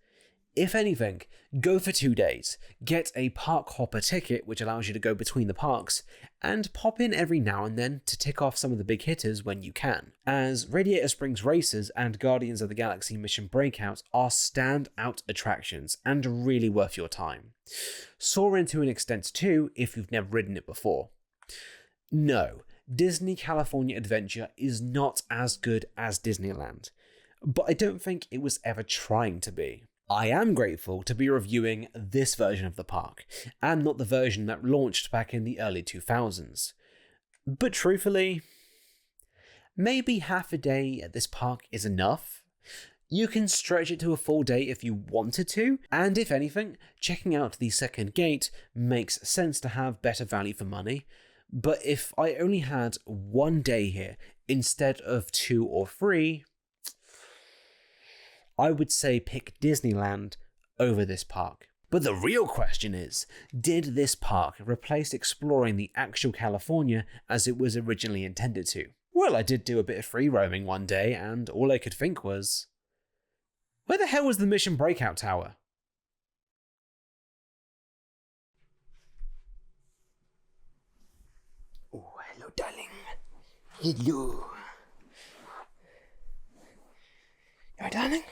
If anything, go for 2 days, get a park hopper ticket which allows you to go between the parks, and pop in every now and then to tick off some of the big hitters when you can, as Radiator Springs Races and Guardians of the Galaxy Mission Breakout are standout attractions and really worth your time. Soarin to an extent too if you've never ridden it before. No, Disney California Adventure is not as good as Disneyland, but I don't think it was ever trying to be. I am grateful to be reviewing this version of the park, and not the version that launched back in the early 2000s. But truthfully, maybe half a day at this park is enough. You can stretch it to a full day if you wanted to, and if anything, checking out the second gate makes sense to have better value for money. But if I only had one day here instead of 2 or 3, I would say pick Disneyland over this park. But the real question is, did this park replace exploring the actual California as it was originally intended to? Well, I did do a bit of free roaming one day, and all I could think was, where the hell was the Mission Breakout Tower? Oh, hello, darling. Hello. You alright, darling?